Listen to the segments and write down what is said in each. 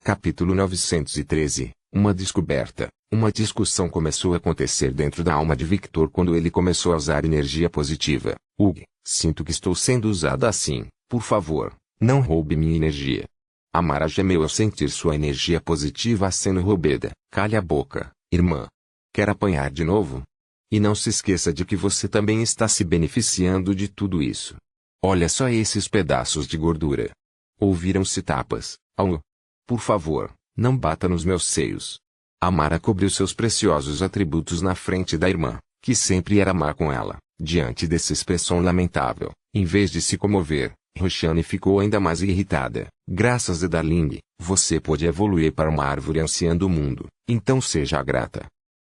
Capítulo 913. Uma descoberta. Uma discussão começou a acontecer dentro da alma de Victor quando ele começou a usar energia positiva. Sinto que estou sendo usada assim. Por favor, não roube minha energia. Amara gemeu ao sentir sua energia positiva sendo roubada. Calhe a boca, irmã. Quer apanhar de novo? E não se esqueça de que você também está se beneficiando de tudo isso. Olha só esses pedaços de gordura. Ouviram-se tapas. Por favor, não bata nos meus seios. Amara cobriu seus preciosos atributos na frente da irmã, que sempre era má com ela. Diante dessa expressão lamentável, em vez de se comover, Roxane ficou ainda mais irritada. Graças a Darling, você pôde evoluir para uma árvore anciã do mundo, então seja grata.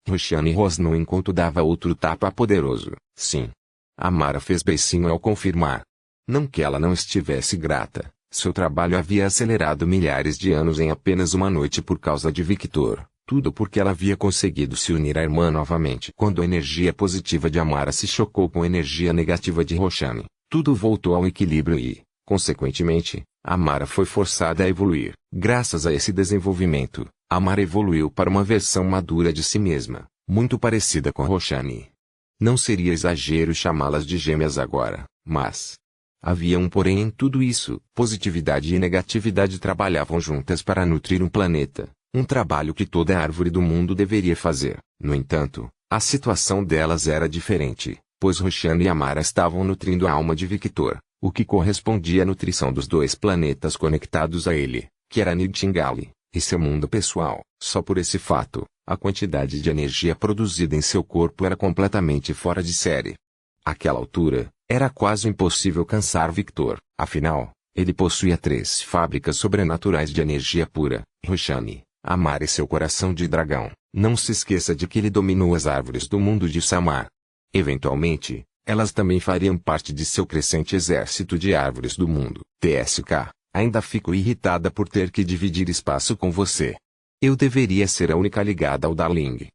Roxane rosnou enquanto dava outro tapa poderoso. Sim. Amara fez beicinho ao confirmar. Não que ela não estivesse grata. Seu trabalho havia acelerado milhares de anos em apenas uma noite por causa de Victor. Tudo porque ela havia conseguido se unir à irmã novamente. Quando a energia positiva de Amara se chocou com a energia negativa de Roxane, tudo voltou ao equilíbrio e, consequentemente, Amara foi forçada a evoluir. Graças a esse desenvolvimento, Amara evoluiu para uma versão madura de si mesma, muito parecida com Roxane. Não seria exagero chamá-las de gêmeas agora, mas havia um porém em tudo isso. Positividade e negatividade trabalhavam juntas para nutrir um planeta, um trabalho que toda árvore do mundo deveria fazer. No entanto, a situação delas era diferente, pois Roxane e Amara estavam nutrindo a alma de Victor, o que correspondia à nutrição dos dois planetas conectados a ele, que era Nightingale, e seu mundo pessoal. Só por esse fato, a quantidade de energia produzida em seu corpo era completamente fora de série. Àquela altura, era quase impossível cansar Victor, afinal, ele possuía 3 fábricas sobrenaturais de energia pura: Roxane, Amara e seu coração de dragão. Não se esqueça de que ele dominou as árvores do mundo de Samar. Eventualmente, elas também fariam parte de seu crescente exército de árvores do mundo. TSK, ainda fico irritada por ter que dividir espaço com você. Eu deveria ser a única ligada ao Darling.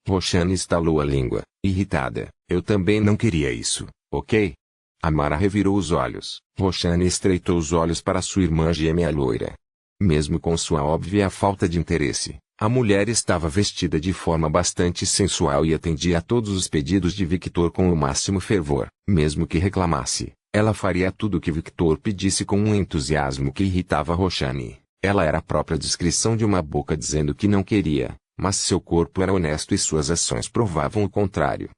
Roxane estalou a língua, irritada. Eu também não queria isso, ok? Amara revirou os olhos. Roxane estreitou os olhos para sua irmã gêmea loira. Mesmo com sua óbvia falta de interesse, a mulher estava vestida de forma bastante sensual e atendia a todos os pedidos de Victor com o máximo fervor. Mesmo que reclamasse, ela faria tudo o que Victor pedisse com um entusiasmo que irritava Roxane. Ela era a própria descrição de uma boca dizendo que não queria, mas seu corpo era honesto e suas ações provavam o contrário.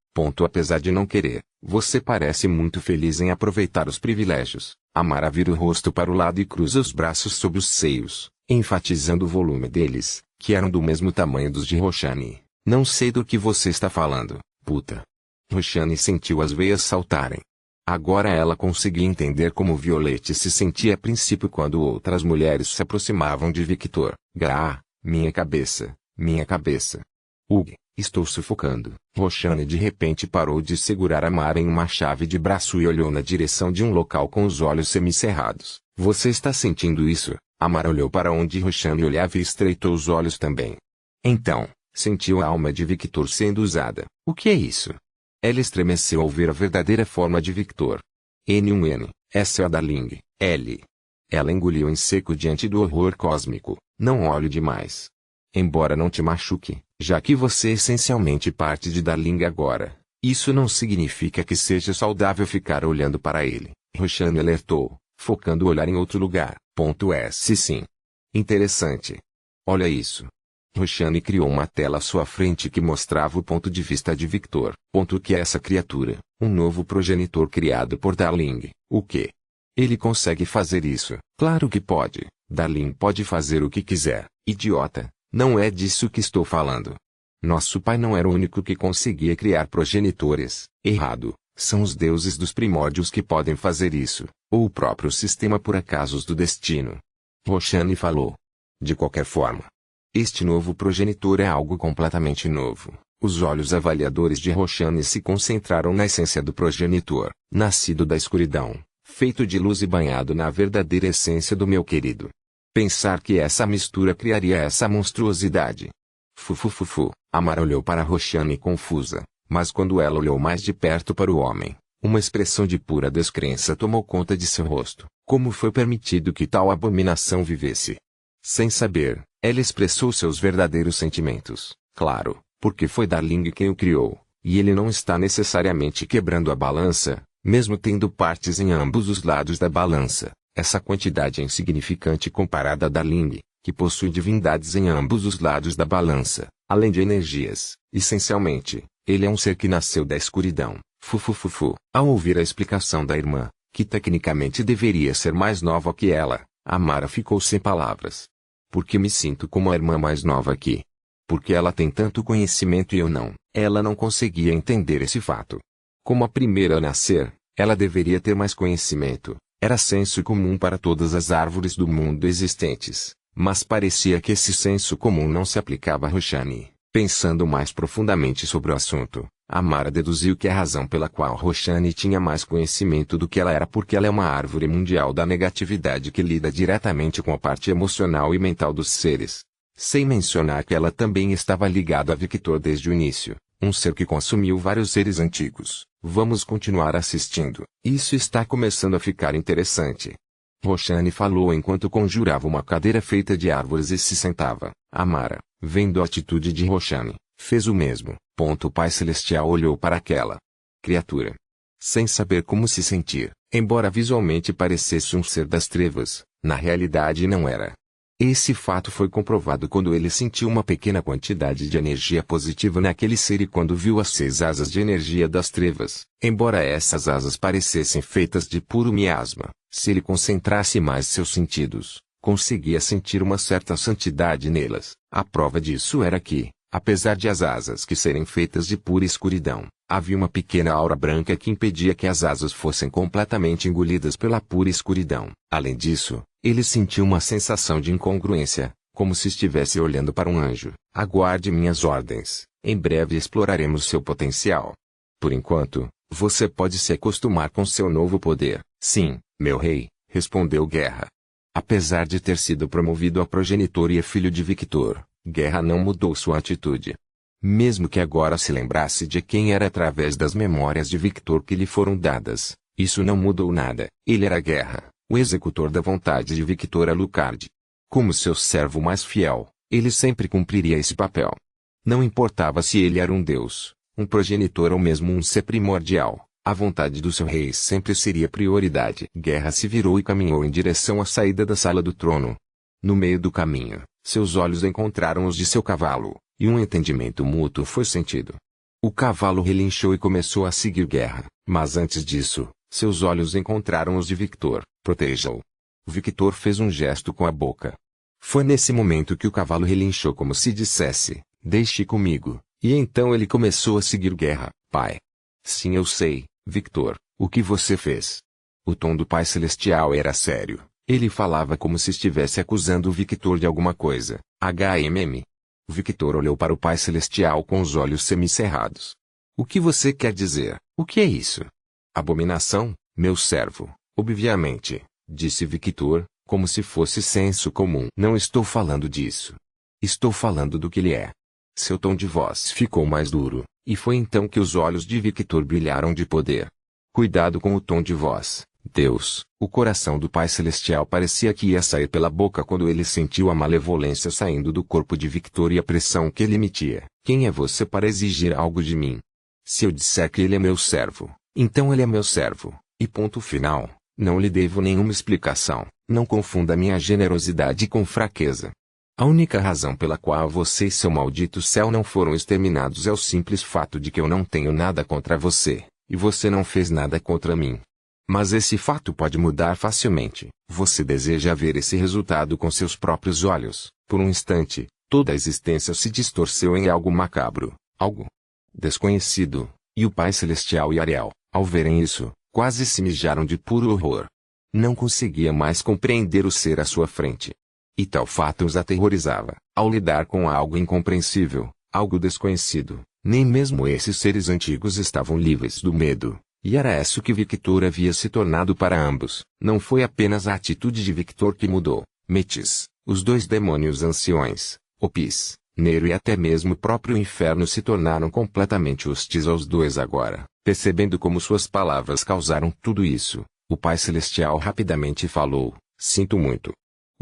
Apesar de não querer, você parece muito feliz em aproveitar os privilégios. Amara vira o rosto para o lado e cruza os braços sobre os seios, enfatizando o volume deles, que eram do mesmo tamanho dos de Roxane. Não sei do que você está falando, puta. Roxane sentiu as veias saltarem. Agora ela conseguia entender como Violette se sentia a princípio quando outras mulheres se aproximavam de Victor. Minha cabeça, minha cabeça. Estou sufocando. Roxane de repente parou de segurar Amara em uma chave de braço e olhou na direção de um local com os olhos semicerrados. Você está sentindo isso? Amara olhou para onde Roxane olhava e estreitou os olhos também. Então, sentiu a alma de Victor sendo usada. O que é isso? Ela estremeceu ao ver a verdadeira forma de Victor. Essa é a Darling. L. Ela engoliu em seco diante do horror cósmico. Não olhe demais. Embora não te machuque, já que você é essencialmente parte de Darling agora, isso não significa que seja saudável ficar olhando para ele. Roxane alertou, focando o olhar em outro lugar. Sim. Interessante. Olha isso. Roxane criou uma tela à sua frente que mostrava o ponto de vista de Victor. Que é essa criatura? Um novo progenitor criado por Darling. O quê? Ele consegue fazer isso? Claro que pode. Darling pode fazer o que quiser. Idiota. Não é disso que estou falando. Nosso pai não era o único que conseguia criar progenitores. Errado. São os deuses dos primórdios que podem fazer isso, ou o próprio sistema por acasos do destino. Roxane falou. De qualquer forma, este novo progenitor é algo completamente novo. Os olhos avaliadores de Roxane se concentraram na essência do progenitor, nascido da escuridão, feito de luz e banhado na verdadeira essência do meu querido. Pensar que essa mistura criaria essa monstruosidade. Amara olhou para Roxane confusa, mas quando ela olhou mais de perto para o homem, uma expressão de pura descrença tomou conta de seu rosto. Como foi permitido que tal abominação vivesse? Sem saber, ela expressou seus verdadeiros sentimentos, claro, porque foi Darling quem o criou, e ele não está necessariamente quebrando a balança, mesmo tendo partes em ambos os lados da balança. Essa quantidade é insignificante comparada a Darling, que possui divindades em ambos os lados da balança, além de energias. Essencialmente, ele é um ser que nasceu da escuridão. Fufufufu. Ao ouvir a explicação da irmã, que tecnicamente deveria ser mais nova que ela, Amara ficou sem palavras. Por que me sinto como a irmã mais nova aqui? Porque ela tem tanto conhecimento e eu não. Ela não conseguia entender esse fato. Como a primeira a nascer, ela deveria ter mais conhecimento. Era senso comum para todas as árvores do mundo existentes, mas parecia que esse senso comum não se aplicava a Roshani. Pensando mais profundamente sobre o assunto, Amara deduziu que a razão pela qual Roshani tinha mais conhecimento do que ela era porque ela é uma árvore mundial da negatividade que lida diretamente com a parte emocional e mental dos seres. Sem mencionar que ela também estava ligada a Victor desde o início, um ser que consumiu vários seres antigos. Vamos continuar assistindo. Isso está começando a ficar interessante. Roshani falou enquanto conjurava uma cadeira feita de árvores e se sentava. Amara, vendo a atitude de Roshani, fez o mesmo. O Pai Celestial olhou para aquela criatura, sem saber como se sentir, embora visualmente parecesse um ser das trevas, na realidade não era. Esse fato foi comprovado quando ele sentiu uma pequena quantidade de energia positiva naquele ser e quando viu as 6 asas de energia das trevas. Embora essas asas parecessem feitas de puro miasma, se ele concentrasse mais seus sentidos, conseguia sentir uma certa santidade nelas. A prova disso era que, apesar de as asas que serem feitas de pura escuridão, havia uma pequena aura branca que impedia que as asas fossem completamente engolidas pela pura escuridão. Além disso, ele sentiu uma sensação de incongruência, como se estivesse olhando para um anjo. Aguarde minhas ordens, em breve exploraremos seu potencial. Por enquanto, você pode se acostumar com seu novo poder. Sim, meu rei, respondeu Guerra. Apesar de ter sido promovido a progenitor e a filho de Victor, Guerra não mudou sua atitude. Mesmo que agora se lembrasse de quem era através das memórias de Victor que lhe foram dadas, isso não mudou nada. Ele era Guerra, o executor da vontade de Victor Alucard. Como seu servo mais fiel, ele sempre cumpriria esse papel. Não importava se ele era um deus, um progenitor ou mesmo um ser primordial, a vontade do seu rei sempre seria prioridade. Guerra se virou e caminhou em direção à saída da sala do trono. No meio do caminho, seus olhos encontraram os de seu cavalo, e um entendimento mútuo foi sentido. O cavalo relinchou e começou a seguir Guerra, mas antes disso, seus olhos encontraram os de Victor. Proteja-o. Victor fez um gesto com a boca. Foi nesse momento que o cavalo relinchou como se dissesse, deixe comigo, e então ele começou a seguir Guerra. Pai. Sim, eu sei, Victor, o que você fez. O tom do Pai Celestial era sério. Ele falava como se estivesse acusando o Victor de alguma coisa. Victor olhou para o Pai Celestial com os olhos semicerrados. O que você quer dizer? O que é isso? Abominação, meu servo, obviamente, disse Victor, como se fosse senso comum. Não estou falando disso. Estou falando do que ele é. Seu tom de voz ficou mais duro, e foi então que os olhos de Victor brilharam de poder. Cuidado com o tom de voz, Deus. O coração do Pai Celestial parecia que ia sair pela boca quando ele sentiu a malevolência saindo do corpo de Victor e a pressão que ele emitia. Quem é você para exigir algo de mim? Se eu disser que ele é meu servo, então ele é meu servo, e ponto final. Não lhe devo nenhuma explicação. Não confunda minha generosidade com fraqueza. A única razão pela qual você e seu maldito céu não foram exterminados é o simples fato de que eu não tenho nada contra você, e você não fez nada contra mim. Mas esse fato pode mudar facilmente. Você deseja ver esse resultado com seus próprios olhos. Por um instante, toda a existência se distorceu em algo macabro, algo desconhecido, e o Pai Celestial e Ariel, ao verem isso, quase se mijaram de puro horror. Não conseguia mais compreender o ser à sua frente. E tal fato os aterrorizava. Ao lidar com algo incompreensível, algo desconhecido, nem mesmo esses seres antigos estavam livres do medo. E era isso que Victor havia se tornado para ambos. Não foi apenas a atitude de Victor que mudou. Metis, os 2 demônios anciões, Opis, Nero e até mesmo o próprio inferno se tornaram completamente hostis aos dois agora. Percebendo como suas palavras causaram tudo isso, o Pai Celestial rapidamente falou, sinto muito.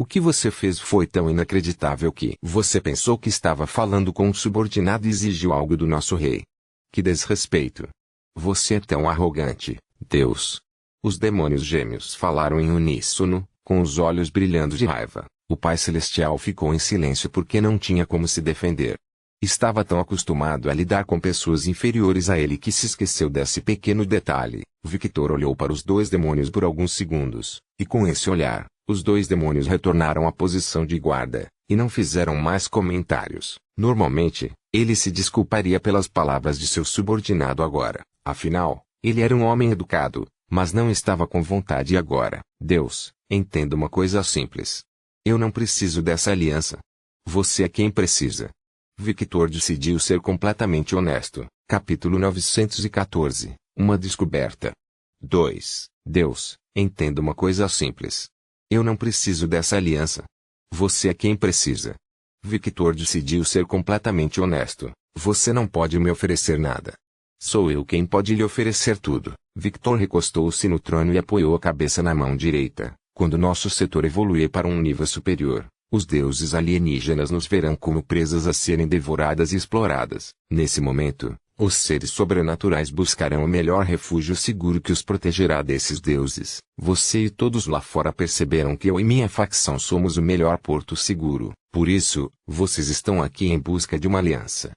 O que você fez foi tão inacreditável que você pensou que estava falando com um subordinado e exigiu algo do nosso rei. Que desrespeito! Você é tão arrogante, Deus! Os demônios gêmeos falaram em uníssono, com os olhos brilhando de raiva. O Pai Celestial ficou em silêncio porque não tinha como se defender. Estava tão acostumado a lidar com pessoas inferiores a ele que se esqueceu desse pequeno detalhe. Victor olhou para os dois demônios por alguns segundos, e com esse olhar, os dois demônios retornaram à posição de guarda, e não fizeram mais comentários. Normalmente, ele se desculparia pelas palavras de seu subordinado agora. Afinal, ele era um homem educado, mas não estava com vontade agora. Deus, entenda uma coisa simples. Eu não preciso dessa aliança. Você é quem precisa. Victor decidiu ser completamente honesto. Capítulo 914. Uma descoberta. 2. Deus, entenda uma coisa simples. Eu não preciso dessa aliança. Você é quem precisa. Victor decidiu ser completamente honesto. Você não pode me oferecer nada. Sou eu quem pode lhe oferecer tudo. Victor recostou-se no trono e apoiou a cabeça na mão direita. Quando nosso setor evoluir para um nível superior, os deuses alienígenas nos verão como presas a serem devoradas e exploradas. Nesse momento, os seres sobrenaturais buscarão o melhor refúgio seguro que os protegerá desses deuses. Você e todos lá fora perceberam que eu e minha facção somos o melhor porto seguro. Por isso, vocês estão aqui em busca de uma aliança.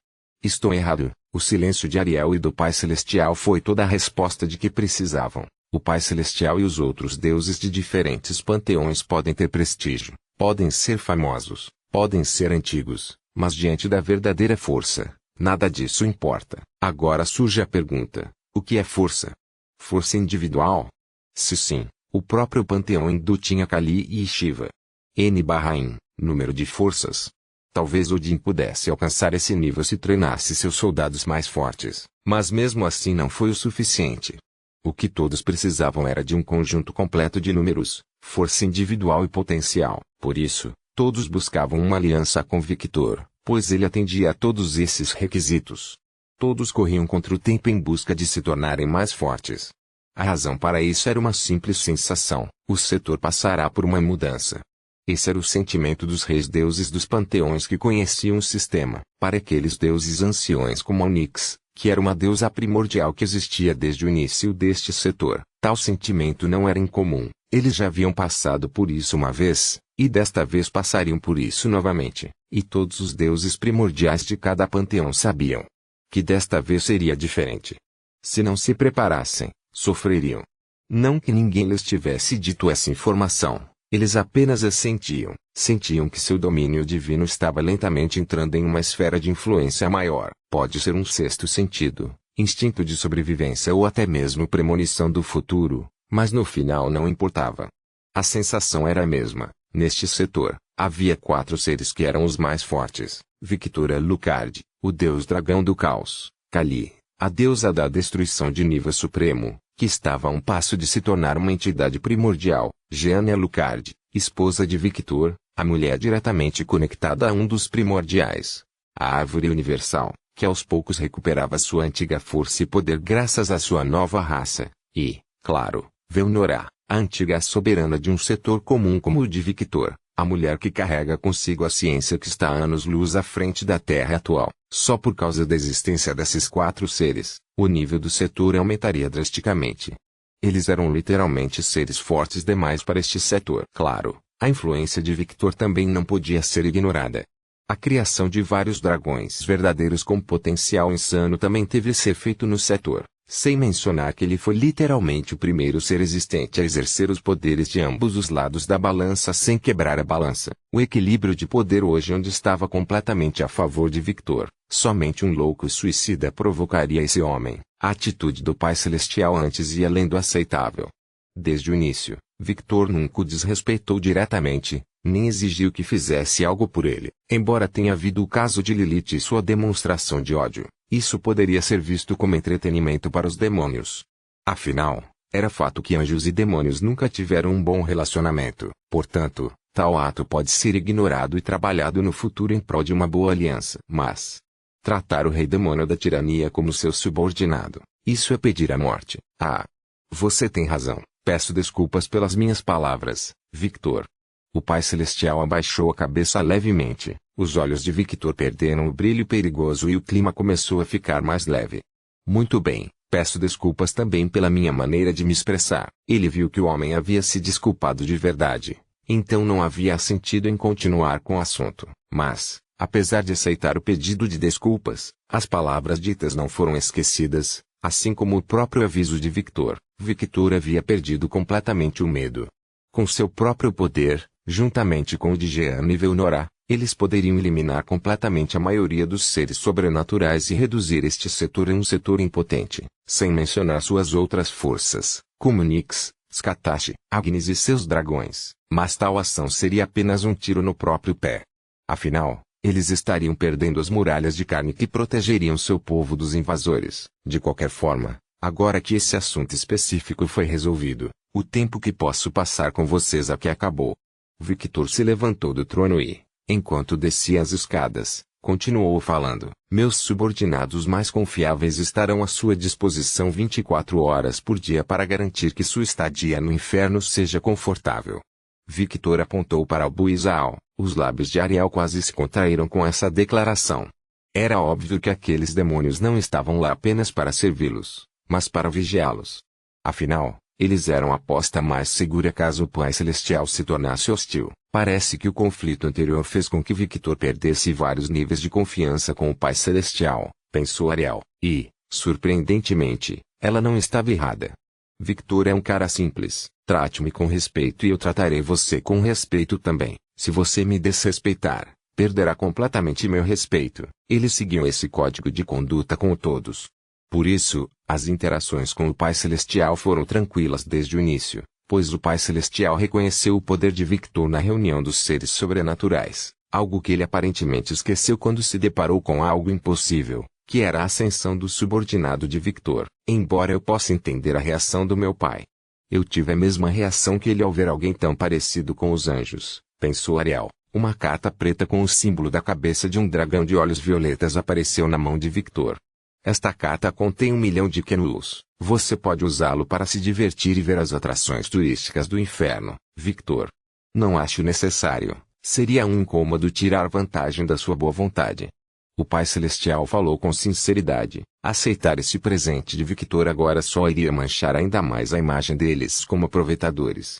Estou errado. O silêncio de Ariel e do Pai Celestial foi toda a resposta de que precisavam. O Pai Celestial e os outros deuses de diferentes panteões podem ter prestígio, podem ser famosos, podem ser antigos, mas diante da verdadeira força, nada disso importa. Agora surge a pergunta: o que é força? Força individual? Se sim, o próprio panteão hindu tinha Kali e Shiva. N/N, número de forças. Talvez Odin pudesse alcançar esse nível se treinasse seus soldados mais fortes, mas mesmo assim não foi o suficiente. O que todos precisavam era de um conjunto completo de números, força individual e potencial. Por isso, todos buscavam uma aliança com Victor, pois ele atendia a todos esses requisitos. Todos corriam contra o tempo em busca de se tornarem mais fortes. A razão para isso era uma simples sensação: o setor passará por uma mudança. Esse era o sentimento dos reis deuses dos panteões que conheciam o sistema. Para aqueles deuses anciões como Onyx, que era uma deusa primordial que existia desde o início deste setor, tal sentimento não era incomum. Eles já haviam passado por isso uma vez, e desta vez passariam por isso novamente. E todos os deuses primordiais de cada panteão sabiam que desta vez seria diferente. Se não se preparassem, sofreriam. Não que ninguém lhes tivesse dito essa informação. Eles apenas a sentiam. Sentiam que seu domínio divino estava lentamente entrando em uma esfera de influência maior. Pode ser um sexto sentido, instinto de sobrevivência ou até mesmo premonição do futuro, mas no final não importava. A sensação era a mesma. Neste setor, havia 4 seres que eram os mais fortes. Victor Alucard, o deus dragão do caos. Kali, a deusa da destruição de nível supremo, que estava a um passo de se tornar uma entidade primordial. Jeanne Alucard, esposa de Victor, a mulher diretamente conectada a um dos primordiais. A árvore universal, que aos poucos recuperava sua antiga força e poder graças à sua nova raça. E, claro, Velnora, a antiga soberana de um setor comum como o de Victor, a mulher que carrega consigo a ciência que está a anos-luz à frente da Terra atual. Só por causa da existência desses 4 seres, o nível do setor aumentaria drasticamente. Eles eram literalmente seres fortes demais para este setor. Claro, a influência de Victor também não podia ser ignorada. A criação de vários dragões verdadeiros com potencial insano também teve esse efeito no setor, sem mencionar que ele foi literalmente o primeiro ser existente a exercer os poderes de ambos os lados da balança sem quebrar a balança. O equilíbrio de poder hoje onde estava completamente a favor de Victor. Somente um louco suicida provocaria esse homem. A atitude do Pai Celestial antes ia além do aceitável. Desde o início, Victor nunca o desrespeitou diretamente, nem exigiu que fizesse algo por ele. Embora tenha havido o caso de Lilith e sua demonstração de ódio, isso poderia ser visto como entretenimento para os demônios. Afinal, era fato que anjos e demônios nunca tiveram um bom relacionamento. Portanto, tal ato pode ser ignorado e trabalhado no futuro em prol de uma boa aliança. Mas tratar o rei demônio da tirania como seu subordinado, isso é pedir a morte. Ah! Você tem razão. Peço desculpas pelas minhas palavras, Victor. O Pai Celestial abaixou a cabeça levemente, os olhos de Victor perderam o brilho perigoso e o clima começou a ficar mais leve. Muito bem, peço desculpas também pela minha maneira de me expressar. Ele viu que o homem havia se desculpado de verdade, então não havia sentido em continuar com o assunto. Mas, apesar de aceitar o pedido de desculpas, as palavras ditas não foram esquecidas, assim como o próprio aviso de Victor. Victor havia perdido completamente o medo. Com seu próprio poder, juntamente com o de Jean e Velnora, eles poderiam eliminar completamente a maioria dos seres sobrenaturais e reduzir este setor em um setor impotente, sem mencionar suas outras forças, como Nyx, Skatashi, Agnes e seus dragões. Mas tal ação seria apenas um tiro no próprio pé. Afinal, eles estariam perdendo as muralhas de carne que protegeriam seu povo dos invasores. De qualquer forma, agora que esse assunto específico foi resolvido, o tempo que posso passar com vocês aqui acabou. Victor se levantou do trono e, enquanto descia as escadas, continuou falando. Meus subordinados mais confiáveis estarão à sua disposição 24 horas por dia para garantir que sua estadia no inferno seja confortável. Victor apontou para Buizal. Os lábios de Ariel quase se contraíram com essa declaração. Era óbvio que aqueles demônios não estavam lá apenas para servi-los, mas para vigiá-los. Afinal, eles eram a aposta mais segura caso o Pai Celestial se tornasse hostil. Parece que o conflito anterior fez com que Victor perdesse vários níveis de confiança com o Pai Celestial, pensou Ariel, e, surpreendentemente, ela não estava errada. Victor é um cara simples, trate-me com respeito e eu tratarei você com respeito também. Se você me desrespeitar, perderá completamente meu respeito. Eles seguiam esse código de conduta com todos. Por isso, as interações com o Pai Celestial foram tranquilas desde o início, pois o Pai Celestial reconheceu o poder de Victor na reunião dos seres sobrenaturais, algo que ele aparentemente esqueceu quando se deparou com algo impossível, que era a ascensão do subordinado de Victor. Embora eu possa entender a reação do meu pai, eu tive a mesma reação que ele ao ver alguém tão parecido com os anjos, pensou Ariel. Uma carta preta com o símbolo da cabeça de um dragão de olhos violetas apareceu na mão de Victor. Esta carta contém 1 milhão de Kenulus. Você pode usá-lo para se divertir e ver as atrações turísticas do inferno, Victor. Não acho necessário. Seria um incômodo tirar vantagem da sua boa vontade. O Pai Celestial falou com sinceridade. Aceitar esse presente de Victor agora só iria manchar ainda mais a imagem deles como aproveitadores.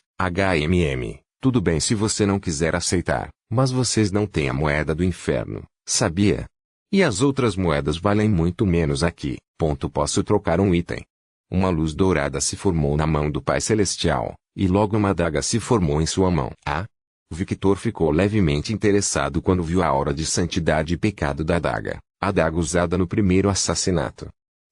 Tudo bem se você não quiser aceitar, mas vocês não têm a moeda do inferno, sabia? E as outras moedas valem muito menos aqui. Posso trocar um item. Uma luz dourada se formou na mão do Pai Celestial, e logo uma adaga se formou em sua mão. Victor ficou levemente interessado quando viu a aura de santidade e pecado da adaga, a adaga usada no primeiro assassinato.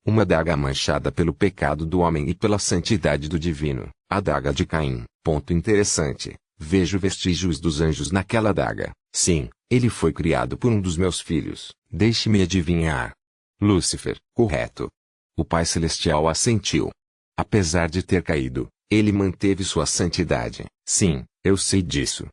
Uma adaga manchada pelo pecado do homem e pela santidade do divino, a adaga de Caim. Interessante. Vejo vestígios dos anjos naquela adaga. Sim, ele foi criado por um dos meus filhos. Deixe-me adivinhar. Lúcifer, correto. O Pai Celestial assentiu. Apesar de ter caído, ele manteve sua santidade. Sim, eu sei disso.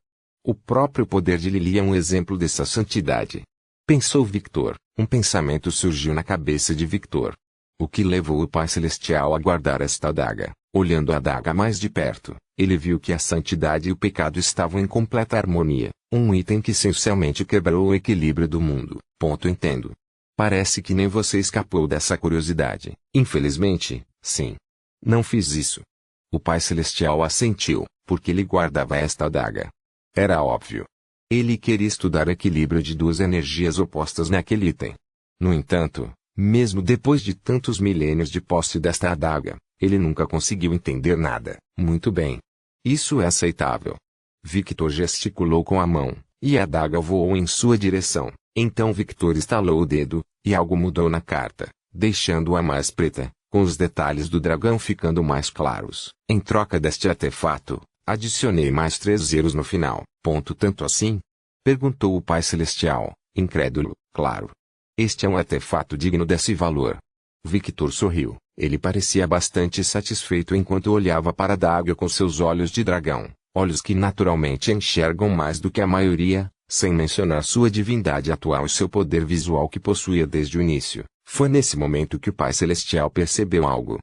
O próprio poder de Lili é um exemplo dessa santidade. Pensou Victor. Um pensamento surgiu na cabeça de Victor. O que levou o Pai Celestial a guardar esta adaga? Olhando a adaga mais de perto, ele viu que a santidade e o pecado estavam em completa harmonia, um item que essencialmente quebrou o equilíbrio do mundo. Entendo. Parece que nem você escapou dessa curiosidade. Infelizmente, sim. Não fiz isso. O Pai Celestial assentiu, porque ele guardava esta adaga. Era óbvio. Ele queria estudar o equilíbrio de duas energias opostas naquele item. No entanto, mesmo depois de tantos milênios de posse desta adaga, ele nunca conseguiu entender nada. Muito bem. Isso é aceitável. Victor gesticulou com a mão, e a adaga voou em sua direção. Então Victor estalou o dedo, e algo mudou na carta, deixando-a mais preta, com os detalhes do dragão ficando mais claros. Em troca deste artefato, adicionei mais 3 zeros no final. Tanto assim? Perguntou o Pai Celestial, incrédulo. Claro. Este é um artefato digno desse valor. Victor sorriu. Ele parecia bastante satisfeito enquanto olhava para a adaga com seus olhos de dragão, olhos que naturalmente enxergam mais do que a maioria, sem mencionar sua divindade atual e seu poder visual que possuía desde o início. Foi nesse momento que o Pai Celestial percebeu algo.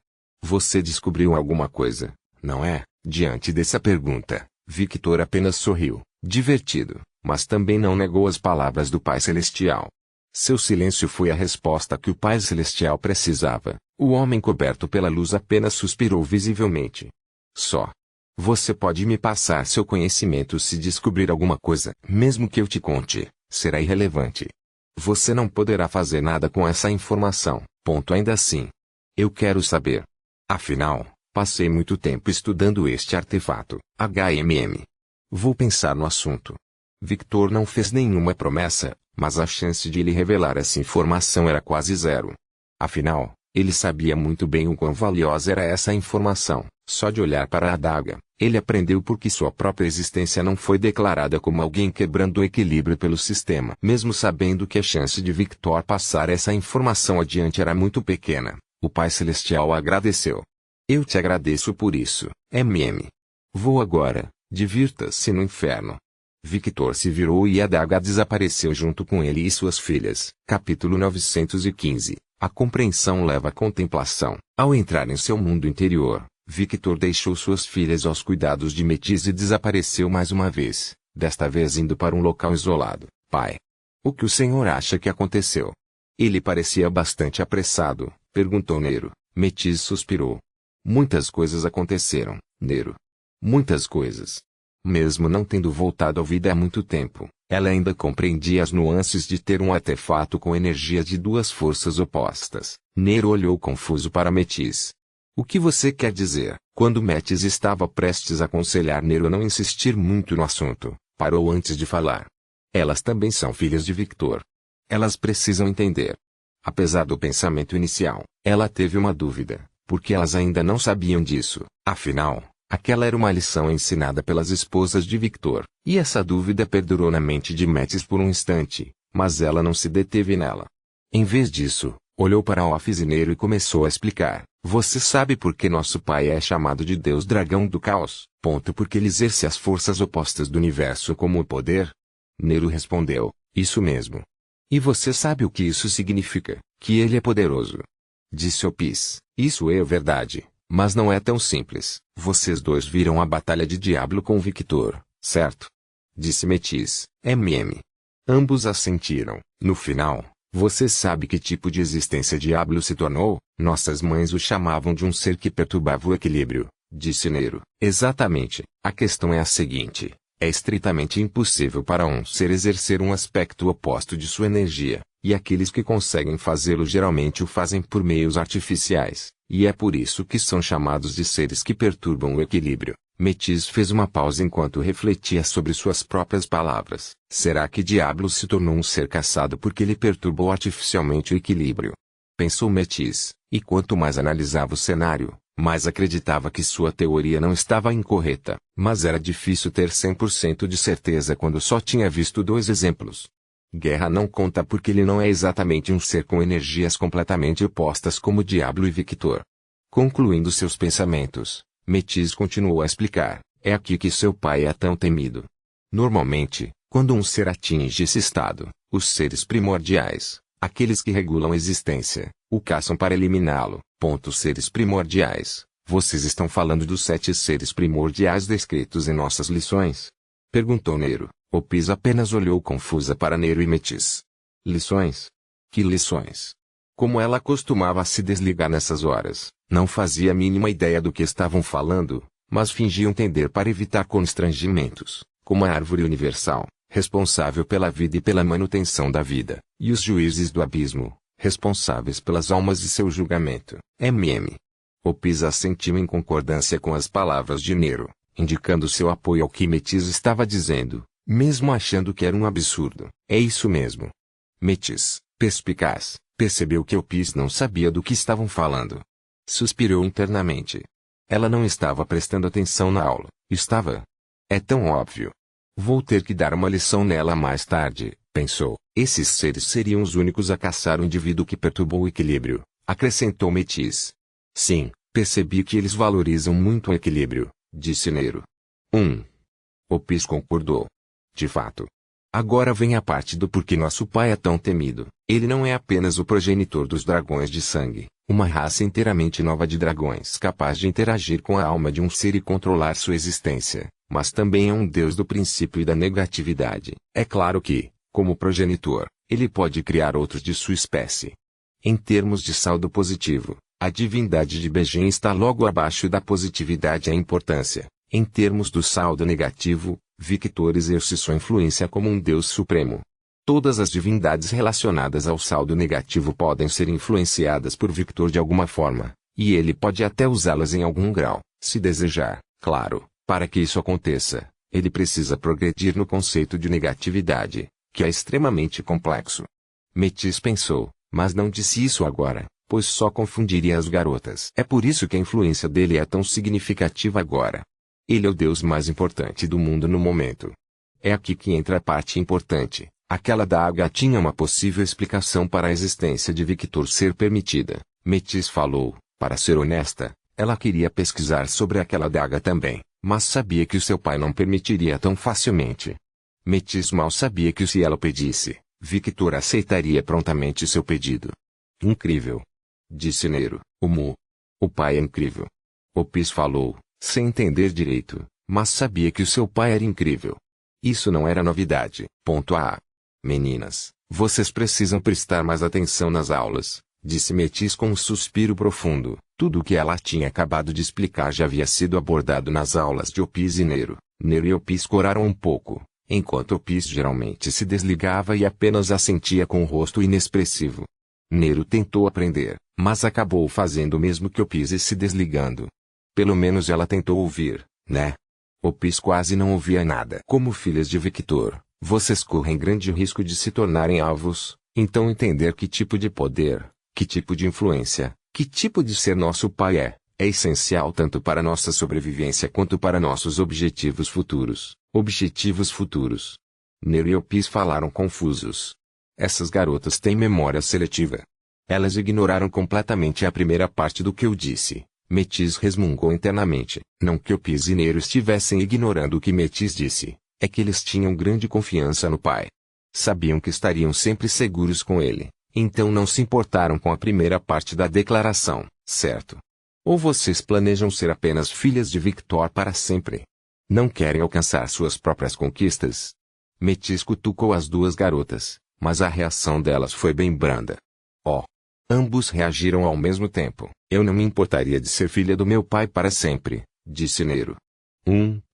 Você descobriu alguma coisa, não é? Diante dessa pergunta, Victor apenas sorriu. divertido, mas também não negou as palavras do Pai Celestial. Seu silêncio foi a resposta que o Pai Celestial precisava. O homem coberto pela luz apenas suspirou visivelmente. Só. Você pode me passar seu conhecimento se descobrir alguma coisa, mesmo que eu te conte, será irrelevante. Você não poderá fazer nada com essa informação, ainda assim. Eu quero saber. Afinal, passei muito tempo estudando este artefato, HMM. Vou pensar no assunto. Victor não fez nenhuma promessa, mas a chance de lhe revelar essa informação era quase zero. Afinal, ele sabia muito bem o quão valiosa era essa informação. Só de olhar para a adaga, ele aprendeu por que sua própria existência não foi declarada como alguém quebrando o equilíbrio pelo sistema. Mesmo sabendo que a chance de Victor passar essa informação adiante era muito pequena, o Pai Celestial agradeceu. Eu te agradeço por isso, MM. Vou agora, divirta-se no inferno. Victor se virou e a adaga desapareceu junto com ele e suas filhas. Capítulo 915. A compreensão leva à contemplação. Ao entrar em seu mundo interior, Victor deixou suas filhas aos cuidados de Métis e desapareceu mais uma vez, desta vez indo para um local isolado. Pai, o que o senhor acha que aconteceu? Ele parecia bastante apressado, perguntou Nero. Métis suspirou. Muitas coisas aconteceram, Nero. Muitas coisas. Mesmo não tendo voltado à vida há muito tempo, ela ainda compreendia as nuances de ter um artefato com energia de duas forças opostas. Nero olhou confuso para Métis. O que você quer dizer? Quando Métis estava prestes a aconselhar Nero a não insistir muito no assunto, parou antes de falar. Elas também são filhas de Victor. Elas precisam entender. Apesar do pensamento inicial, ela teve uma dúvida, porque elas ainda não sabiam disso. Afinal, aquela era uma lição ensinada pelas esposas de Victor, e essa dúvida perdurou na mente de Métis por um instante, mas ela não se deteve nela. Em vez disso, olhou para o oficineiro e começou a explicar. Você sabe por que nosso pai é chamado de Deus Dragão do Caos? Porque ele exerce as forças opostas do universo como o poder? Nero respondeu, isso mesmo. E você sabe o que isso significa? Que ele é poderoso. Disse Opis, isso é verdade, mas não é tão simples. Vocês dois viram a batalha de Diablo com Victor, certo? Disse Métis, MM. Ambos assentiram. No final, você sabe que tipo de existência Diablo se tornou? Nossas mães o chamavam de um ser que perturbava o equilíbrio, disse Nero. Exatamente. A questão é a seguinte. É estritamente impossível para um ser exercer um aspecto oposto de sua energia, e aqueles que conseguem fazê-lo geralmente o fazem por meios artificiais, e é por isso que são chamados de seres que perturbam o equilíbrio. Métis fez uma pausa enquanto refletia sobre suas próprias palavras. Será que Diablo se tornou um ser caçado porque ele perturbou artificialmente o equilíbrio? Pensou Métis, e quanto mais analisava o cenário, mais acreditava que sua teoria não estava incorreta, mas era difícil ter 100% de certeza quando só tinha visto dois exemplos. Guerra não conta porque ele não é exatamente um ser com energias completamente opostas como Diablo e Victor. Concluindo seus pensamentos, Métis continuou a explicar, é aqui que seu pai é tão temido. Normalmente, quando um ser atinge esse estado, os seres primordiais, aqueles que regulam a existência, o caçam para eliminá-lo. Seres primordiais. Vocês estão falando dos 7 seres primordiais descritos em nossas lições? Perguntou Nero. Opis apenas olhou confusa para Nero e Métis. Lições? Que lições? Como ela costumava se desligar nessas horas, não fazia a mínima ideia do que estavam falando, mas fingia entender para evitar constrangimentos, como a árvore universal, responsável pela vida e pela manutenção da vida, e os juízes do abismo, responsáveis pelas almas de seu julgamento. MM. Opis assentiu em concordância com as palavras de Nero, indicando seu apoio ao que Métis estava dizendo, mesmo achando que era um absurdo. É isso mesmo. Métis, perspicaz, percebeu que Opis não sabia do que estavam falando. Suspirou internamente. Ela não estava prestando atenção na aula. Estava. É tão óbvio. Vou ter que dar uma lição nela mais tarde, pensou. Esses seres seriam os únicos a caçar o indivíduo que perturbou o equilíbrio, acrescentou Métis. Sim, percebi que eles valorizam muito o equilíbrio, disse Nero. Opis concordou. De fato. Agora vem a parte do porquê nosso pai é tão temido. Ele não é apenas o progenitor dos dragões de sangue, uma raça inteiramente nova de dragões capaz de interagir com a alma de um ser e controlar sua existência, mas também é um Deus do princípio e da negatividade. É claro que, como progenitor, ele pode criar outros de sua espécie. Em termos de saldo positivo, a divindade de Beijing está logo abaixo da positividade e a importância. Em termos do saldo negativo, Victor exerce sua influência como um Deus supremo. Todas as divindades relacionadas ao saldo negativo podem ser influenciadas por Victor de alguma forma, e ele pode até usá-las em algum grau, se desejar. Claro, para que isso aconteça, ele precisa progredir no conceito de negatividade, que é extremamente complexo. Métis pensou, mas não disse isso agora, pois só confundiria as garotas. É por isso que a influência dele é tão significativa agora. Ele é o Deus mais importante do mundo no momento. É aqui que entra a parte importante. Aquela daga tinha uma possível explicação para a existência de Victor ser permitida. Métis falou, para ser honesta, ela queria pesquisar sobre aquela daga também, mas sabia que o seu pai não permitiria tão facilmente. Métis mal sabia que se ela pedisse, Victor aceitaria prontamente seu pedido. Incrível! Disse Nero, o Mu. O pai é incrível. Opis falou, sem entender direito, mas sabia que o seu pai era incrível. Isso não era novidade. A. Meninas, vocês precisam prestar mais atenção nas aulas, disse Métis com um suspiro profundo. Tudo o que ela tinha acabado de explicar já havia sido abordado nas aulas de Opis e Nero. Nero e Opis coraram um pouco, enquanto Opis geralmente se desligava e apenas assentia com o rosto inexpressivo. Nero tentou aprender, mas acabou fazendo o mesmo que Opis e se desligando. Pelo menos ela tentou ouvir, né? Opis quase não ouvia nada. Como filhas de Victor, vocês correm grande risco de se tornarem alvos, então entender que tipo de poder, que tipo de influência, que tipo de ser nosso pai é essencial tanto para nossa sobrevivência quanto para nossos objetivos futuros. Objetivos futuros. Nero e Opis falaram confusos. Essas garotas têm memória seletiva. Elas ignoraram completamente a primeira parte do que eu disse. Métis resmungou internamente. Não que Opis e Nero estivessem ignorando o que Métis disse, é que eles tinham grande confiança no pai. Sabiam que estariam sempre seguros com ele, então não se importaram com a primeira parte da declaração, certo? Ou vocês planejam ser apenas filhas de Victor para sempre? Não querem alcançar suas próprias conquistas? Métis cutucou as duas garotas, mas a reação delas foi bem branda. Oh! Ambos reagiram ao mesmo tempo. Eu não me importaria de ser filha do meu pai para sempre, disse Nero.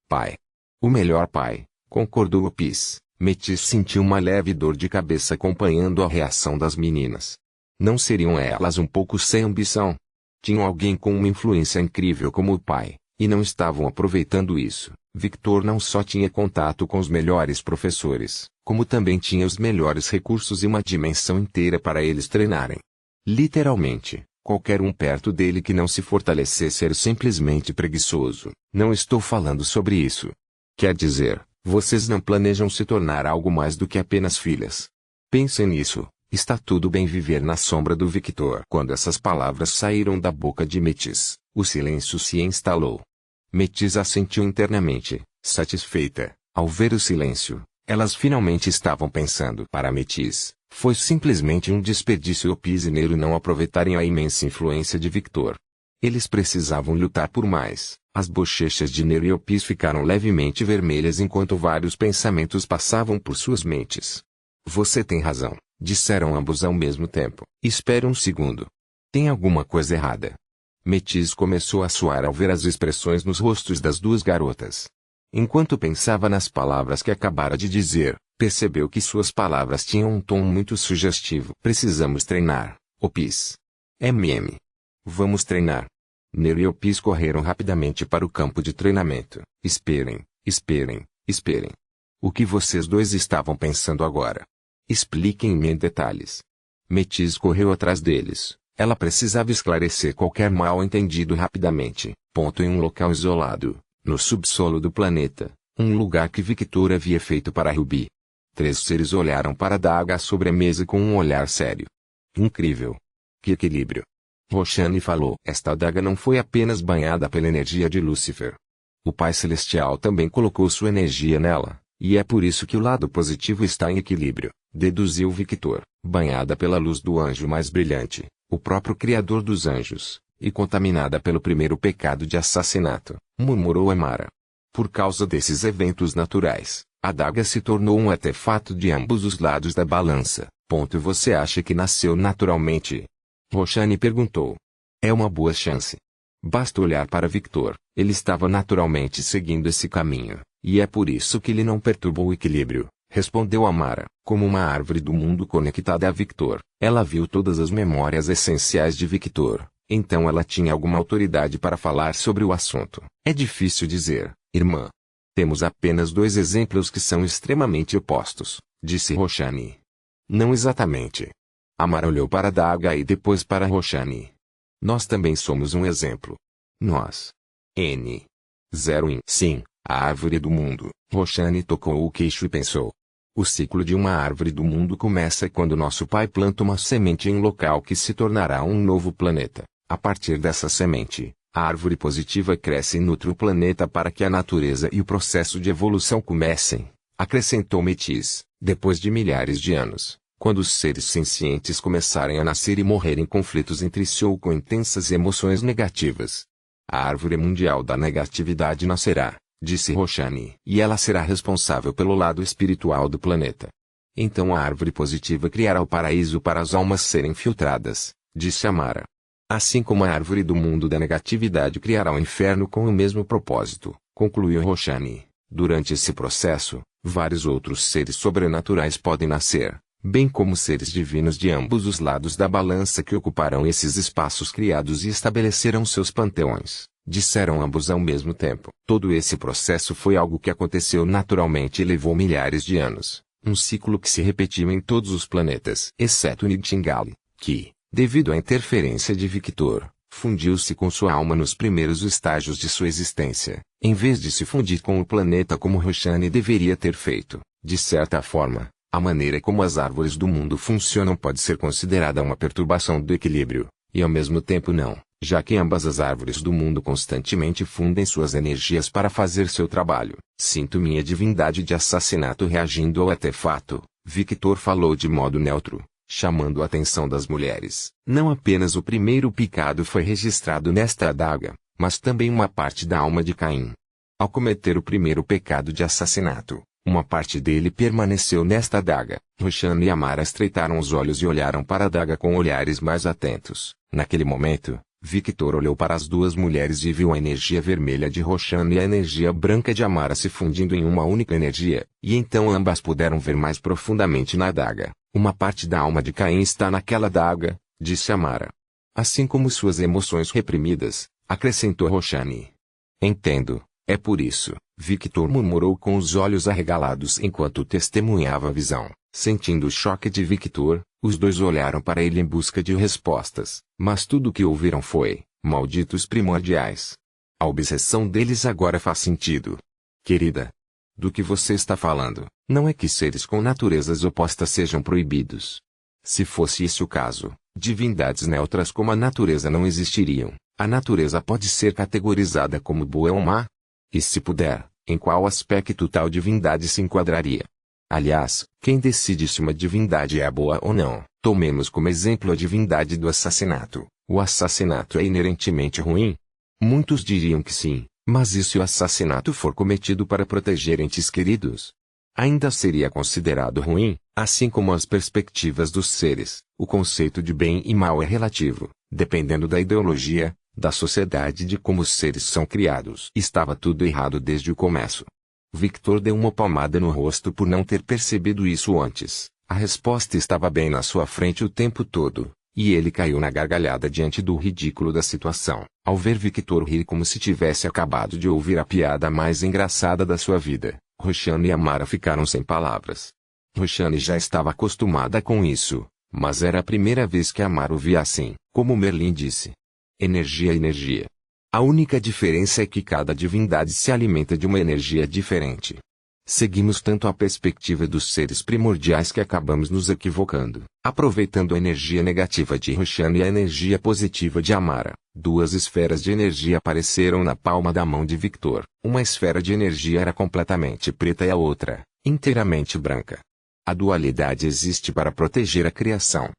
Pai. O melhor pai, concordou Opis. Métis sentiu uma leve dor de cabeça acompanhando a reação das meninas. Não seriam elas um pouco sem ambição? Tinham alguém com uma influência incrível como o pai, e não estavam aproveitando isso. Victor não só tinha contato com os melhores professores, como também tinha os melhores recursos e uma dimensão inteira para eles treinarem. Literalmente, qualquer um perto dele que não se fortalecesse era simplesmente preguiçoso. Não estou falando sobre isso. Quer dizer, vocês não planejam se tornar algo mais do que apenas filhas. Pensem nisso. Está tudo bem viver na sombra do Victor. Quando essas palavras saíram da boca de Métis, o silêncio se instalou. Métis assentiu internamente, satisfeita, ao ver o silêncio. Elas finalmente estavam pensando. Para Métis, foi simplesmente um desperdício Opis e Nero não aproveitarem a imensa influência de Victor. Eles precisavam lutar por mais. As bochechas de Nero e Opis ficaram levemente vermelhas enquanto vários pensamentos passavam por suas mentes. Você tem razão, disseram ambos ao mesmo tempo. Espere um segundo. Tem alguma coisa errada. Métis começou a suar ao ver as expressões nos rostos das duas garotas. Enquanto pensava nas palavras que acabara de dizer, percebeu que suas palavras tinham um tom muito sugestivo. Precisamos treinar, Opis. Vamos treinar. Nero e Opis correram rapidamente para o campo de treinamento. Esperem. O que vocês dois estavam pensando agora? Expliquem-me em detalhes. Métis correu atrás deles. Ela precisava esclarecer qualquer mal-entendido rapidamente. Em um local isolado, no subsolo do planeta, um lugar que Victor havia feito para Ruby. 3 seres olharam para a daga sobre a mesa com um olhar sério. Incrível! Que equilíbrio! Roshani falou. Esta adaga não foi apenas banhada pela energia de Lúcifer. O Pai Celestial também colocou sua energia nela, e é por isso que o lado positivo está em equilíbrio, deduziu Victor. Banhada pela luz do anjo mais brilhante, o próprio Criador dos anjos, e contaminada pelo primeiro pecado de assassinato, murmurou Amara. Por causa desses eventos naturais, a adaga se tornou um artefato de ambos os lados da balança. Você acha que nasceu naturalmente? Roshani perguntou. É uma boa chance. Basta olhar para Victor, ele estava naturalmente seguindo esse caminho, e é por isso que ele não perturbou o equilíbrio, respondeu Amara. Como uma árvore do mundo conectada a Victor, ela viu todas as memórias essenciais de Victor, então ela tinha alguma autoridade para falar sobre o assunto. É difícil dizer, irmã. Temos apenas dois exemplos que são extremamente opostos, disse Roshani. Não exatamente. Amara olhou para Daga e depois para Roshani. Nós também somos um exemplo. Nós. N. 0 em sim, a árvore do mundo. Roshani tocou o queixo e pensou. O ciclo de uma árvore do mundo começa quando nosso pai planta uma semente em um local que se tornará um novo planeta. A partir dessa semente, a árvore positiva cresce e nutre o planeta para que a natureza e o processo de evolução comecem, acrescentou Metis. Depois de milhares de anos, quando os seres sencientes começarem a nascer e morrer em conflitos entre si ou com intensas emoções negativas, a árvore mundial da negatividade nascerá, disse Roshani. E ela será responsável pelo lado espiritual do planeta. Então a árvore positiva criará o paraíso para as almas serem filtradas, disse Amara. Assim como a árvore do mundo da negatividade criará o inferno com o mesmo propósito, concluiu Roshani. Durante esse processo, vários outros seres sobrenaturais podem nascer, bem como seres divinos de ambos os lados da balança que ocuparão esses espaços criados e estabelecerão seus panteões, disseram ambos ao mesmo tempo. Todo esse processo foi algo que aconteceu naturalmente e levou milhares de anos, um ciclo que se repetiu em todos os planetas, exceto Nightingale, que, devido à interferência de Victor, fundiu-se com sua alma nos primeiros estágios de sua existência, em vez de se fundir com o planeta como Roshani deveria ter feito. De certa forma, a maneira como as árvores do mundo funcionam pode ser considerada uma perturbação do equilíbrio, e ao mesmo tempo não, já que ambas as árvores do mundo constantemente fundem suas energias para fazer seu trabalho. Sinto minha divindade de assassinato reagindo ao artefato, Victor falou de modo neutro, chamando a atenção das mulheres. Não apenas o primeiro pecado foi registrado nesta adaga, mas também uma parte da alma de Caim. Ao cometer o primeiro pecado de assassinato, uma parte dele permaneceu nesta adaga. Roshani e Amara estreitaram os olhos e olharam para a adaga com olhares mais atentos. Naquele momento, Victor olhou para as duas mulheres e viu a energia vermelha de Roshani e a energia branca de Amara se fundindo em uma única energia, e então ambas puderam ver mais profundamente na adaga. Uma parte da alma de Caim está naquela adaga, disse Amara. Assim como suas emoções reprimidas, acrescentou Roshani. Entendo, é por isso, Victor murmurou com os olhos arregalados enquanto testemunhava a visão. Sentindo o choque de Victor, os dois olharam para ele em busca de respostas, mas tudo o que ouviram foi, malditos primordiais. A obsessão deles agora faz sentido. Querida, do que você está falando, não é que seres com naturezas opostas sejam proibidos. Se fosse esse o caso, divindades neutras como a natureza não existiriam. A natureza pode ser categorizada como boa ou má? E se puder, em qual aspecto tal divindade se enquadraria? Aliás, quem decide se uma divindade é boa ou não? Tomemos como exemplo a divindade do assassinato. O assassinato é inerentemente ruim? Muitos diriam que sim, mas e se o assassinato for cometido para proteger entes queridos? Ainda seria considerado ruim, assim como as perspectivas dos seres. O conceito de bem e mal é relativo, dependendo da ideologia, da sociedade e de como os seres são criados. Estava tudo errado desde o começo. Victor deu uma palmada no rosto por não ter percebido isso antes. A resposta estava bem na sua frente o tempo todo, e ele caiu na gargalhada diante do ridículo da situação. Ao ver Victor rir como se tivesse acabado de ouvir a piada mais engraçada da sua vida, Roshani e Amara ficaram sem palavras. Roshani já estava acostumada com isso, mas era a primeira vez que Amara o via assim. Como Merlin disse, energia é energia. A única diferença é que cada divindade se alimenta de uma energia diferente. Seguimos tanto a perspectiva dos seres primordiais que acabamos nos equivocando. Aproveitando a energia negativa de Roshani e a energia positiva de Amara, duas esferas de energia apareceram na palma da mão de Victor. Uma esfera de energia era completamente preta e a outra, inteiramente branca. A dualidade existe para proteger a criação.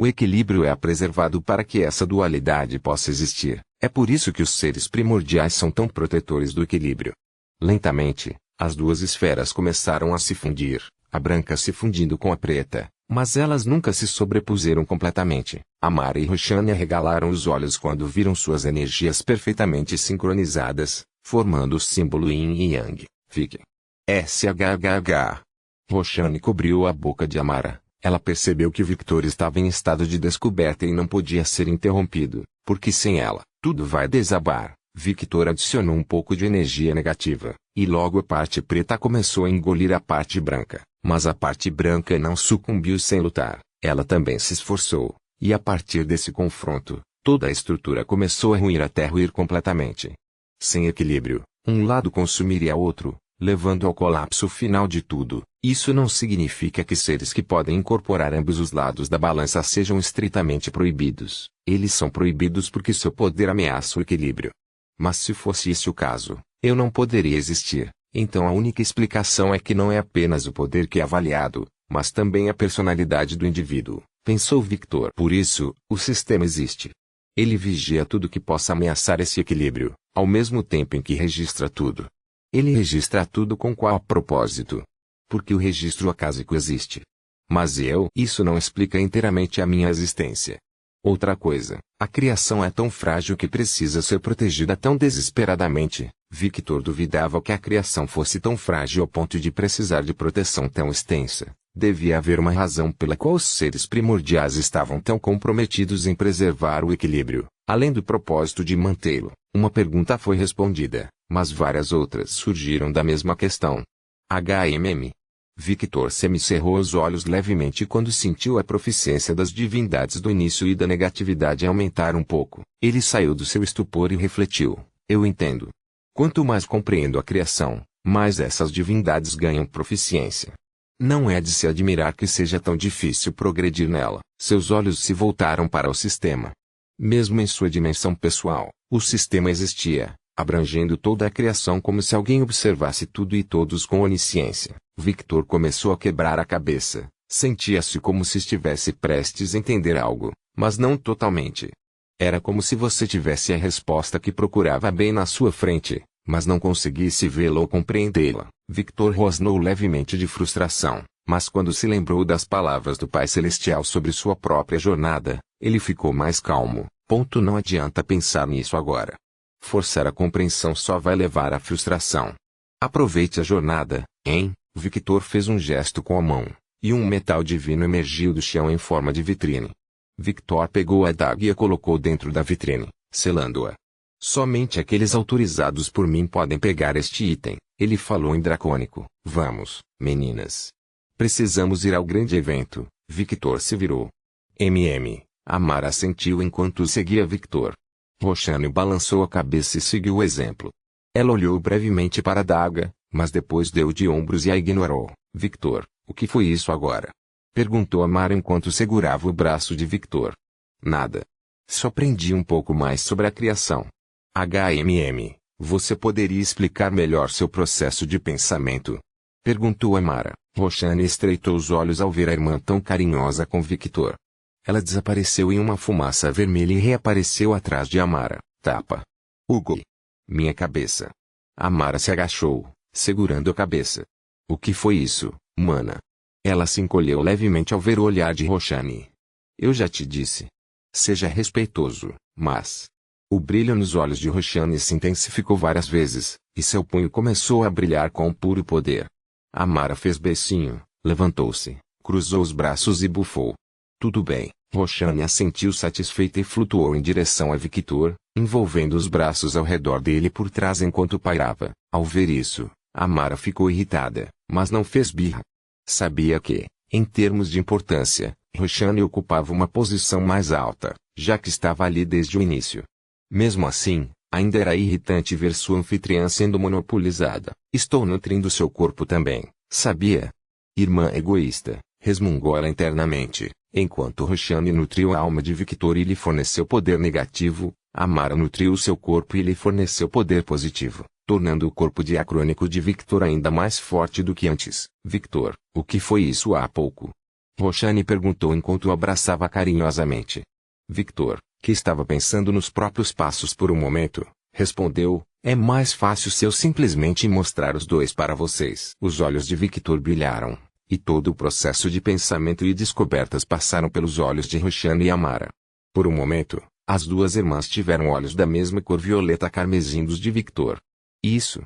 O equilíbrio é preservado para que essa dualidade possa existir. É por isso que os seres primordiais são tão protetores do equilíbrio. Lentamente, as duas esferas começaram a se fundir, a branca se fundindo com a preta, mas elas nunca se sobrepuseram completamente. Amara e Roxane arregalaram os olhos quando viram suas energias perfeitamente sincronizadas, formando o símbolo Yin e Yang. Fique. SHHH. Roxane cobriu a boca de Amara. Ela percebeu que Victor estava em estado de descoberta e não podia ser interrompido, porque sem ela, tudo vai desabar. Victor adicionou um pouco de energia negativa, e logo a parte preta começou a engolir a parte branca. Mas a parte branca não sucumbiu sem lutar. Ela também se esforçou, e a partir desse confronto, toda a estrutura começou a ruir até ruir completamente. Sem equilíbrio, um lado consumiria outro, levando ao colapso final de tudo. Isso não significa que seres que podem incorporar ambos os lados da balança sejam estritamente proibidos. Eles são proibidos porque seu poder ameaça o equilíbrio. Mas se fosse esse o caso, eu não poderia existir. Então a única explicação é que não é apenas o poder que é avaliado, mas também a personalidade do indivíduo, pensou Victor. Por isso, o sistema existe. Ele vigia tudo que possa ameaçar esse equilíbrio, ao mesmo tempo em que registra tudo. Ele registra tudo com qual propósito? Porque o registro acásico existe. Mas isso não explica inteiramente a minha existência. Outra coisa, a criação é tão frágil que precisa ser protegida tão desesperadamente. Victor duvidava que a criação fosse tão frágil ao ponto de precisar de proteção tão extensa. Devia haver uma razão pela qual os seres primordiais estavam tão comprometidos em preservar o equilíbrio, além do propósito de mantê-lo. Uma pergunta foi respondida, mas várias outras surgiram da mesma questão. Victor semicerrou os olhos levemente quando sentiu a proficiência das divindades do início e da negatividade aumentar um pouco. Ele saiu do seu estupor e refletiu. Eu entendo. Quanto mais compreendo a criação, mais essas divindades ganham proficiência. Não é de se admirar que seja tão difícil progredir nela. Seus olhos se voltaram para o sistema. Mesmo em sua dimensão pessoal, o sistema existia, abrangendo toda a criação como se alguém observasse tudo e todos com onisciência. Victor começou a quebrar a cabeça. Sentia-se como se estivesse prestes a entender algo, mas não totalmente. Era como se você tivesse a resposta que procurava bem na sua frente, mas não conseguisse vê-la ou compreendê-la. Victor rosnou levemente de frustração, mas quando se lembrou das palavras do Pai Celestial sobre sua própria jornada, ele ficou mais calmo. Não adianta pensar nisso agora. Forçar a compreensão só vai levar à frustração. Aproveite a jornada, hein? Victor fez um gesto com a mão, e um metal divino emergiu do chão em forma de vitrine. Victor pegou a adaga e a colocou dentro da vitrine, selando-a. Somente aqueles autorizados por mim podem pegar este item, ele falou em dracônico. Vamos, meninas. Precisamos ir ao grande evento. Victor se virou. Amara assentiu enquanto seguia Victor. Roxane balançou a cabeça e seguiu o exemplo. Ela olhou brevemente para a adaga, mas depois deu de ombros e a ignorou. Victor, o que foi isso agora? Perguntou Amara enquanto segurava o braço de Victor. Nada. Só aprendi um pouco mais sobre a criação. Você poderia explicar melhor seu processo de pensamento? Perguntou Amara. Roxane estreitou os olhos ao ver a irmã tão carinhosa com Victor. Ela desapareceu em uma fumaça vermelha e reapareceu atrás de Amara. Tapa. Hugo. Minha cabeça. Amara se agachou, segurando a cabeça. O que foi isso, mana? Ela se encolheu levemente ao ver o olhar de Roxane. Eu já te disse. Seja respeitoso, mas... O brilho nos olhos de Roxane se intensificou várias vezes, e seu punho começou a brilhar com puro poder. Amara fez beicinho, levantou-se, cruzou os braços e bufou. Tudo bem. Roxane assentiu satisfeita e flutuou em direção a Victor, envolvendo os braços ao redor dele por trás enquanto pairava. Ao ver isso, Amara ficou irritada, mas não fez birra. Sabia que, em termos de importância, Roxane ocupava uma posição mais alta, já que estava ali desde o início. Mesmo assim, ainda era irritante ver sua anfitriã sendo monopolizada. Estou nutrindo seu corpo também, sabia? Irmã egoísta, resmungou ela internamente. Enquanto Roxane nutriu a alma de Victor e lhe forneceu poder negativo, Amara nutriu seu corpo e lhe forneceu poder positivo, tornando o corpo diacrônico de Victor ainda mais forte do que antes. Victor, o que foi isso há pouco? Roxane perguntou enquanto o abraçava carinhosamente. Victor, que estava pensando nos próprios passos por um momento, respondeu, É mais fácil se eu simplesmente mostrar os dois para vocês. Os olhos de Victor brilharam, e todo o processo de pensamento e descobertas passaram pelos olhos de Roxane e Amara. Por um momento, as duas irmãs tiveram olhos da mesma cor violeta carmesim dos de Victor. Isso.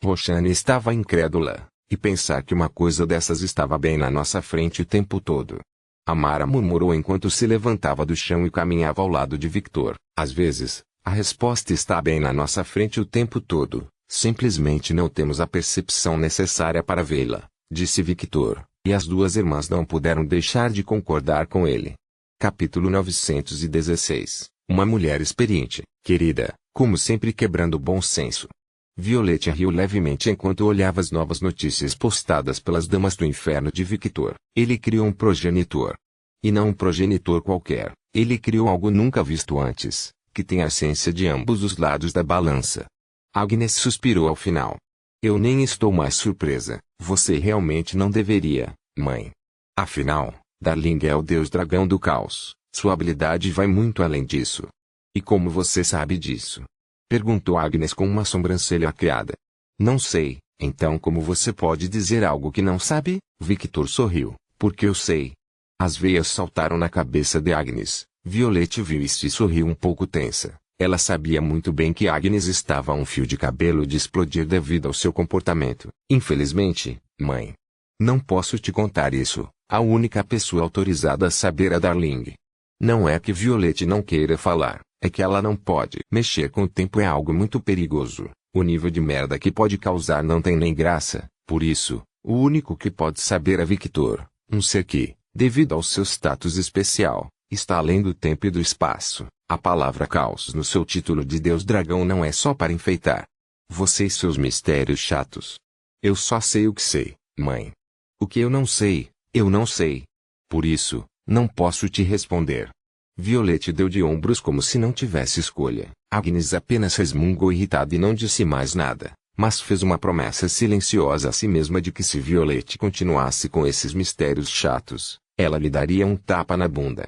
Roxane estava incrédula, e pensar que uma coisa dessas estava bem na nossa frente o tempo todo. Amara murmurou enquanto se levantava do chão e caminhava ao lado de Victor. Às vezes, a resposta está bem na nossa frente o tempo todo, simplesmente não temos a percepção necessária para vê-la, disse Victor, e as duas irmãs não puderam deixar de concordar com ele. Capítulo 916. Uma mulher experiente, querida, como sempre quebrando o bom senso. Violette riu levemente enquanto olhava as novas notícias postadas pelas damas do inferno de Victor. Ele criou um progenitor. E não um progenitor qualquer, ele criou algo nunca visto antes, que tem a essência de ambos os lados da balança. Agnes suspirou ao final. Eu nem estou mais surpresa, você realmente não deveria, mãe. Afinal, Darling é o deus dragão do caos, sua habilidade vai muito além disso. E como você sabe disso? Perguntou Agnes com uma sobrancelha arqueada. Não sei, então como você pode dizer algo que não sabe? Victor sorriu, porque eu sei. As veias saltaram na cabeça de Agnes. Violette viu isso e sorriu um pouco tensa. Ela sabia muito bem que Agnes estava a um fio de cabelo de explodir devido ao seu comportamento. Infelizmente, mãe. Não posso te contar isso. A única pessoa autorizada a saber é Darling. Não é que Violette não queira falar, é que ela não pode. Mexer com o tempo é algo muito perigoso. O nível de merda que pode causar não tem nem graça. Por isso, o único que pode saber é Victor, um ser que, devido ao seu status especial, está além do tempo e do espaço. A palavra caos no seu título de Deus Dragão não é só para enfeitar. Você e seus mistérios chatos. Eu só sei o que sei, mãe. O que eu não sei, eu não sei. Por isso, não posso te responder. Violette deu de ombros como se não tivesse escolha. Agnes apenas resmungou irritada e não disse mais nada, mas fez uma promessa silenciosa a si mesma de que se Violette continuasse com esses mistérios chatos, ela lhe daria um tapa na bunda.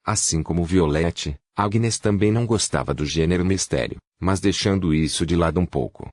Assim como Violette, Agnes também não gostava do gênero mistério, mas deixando isso de lado um pouco.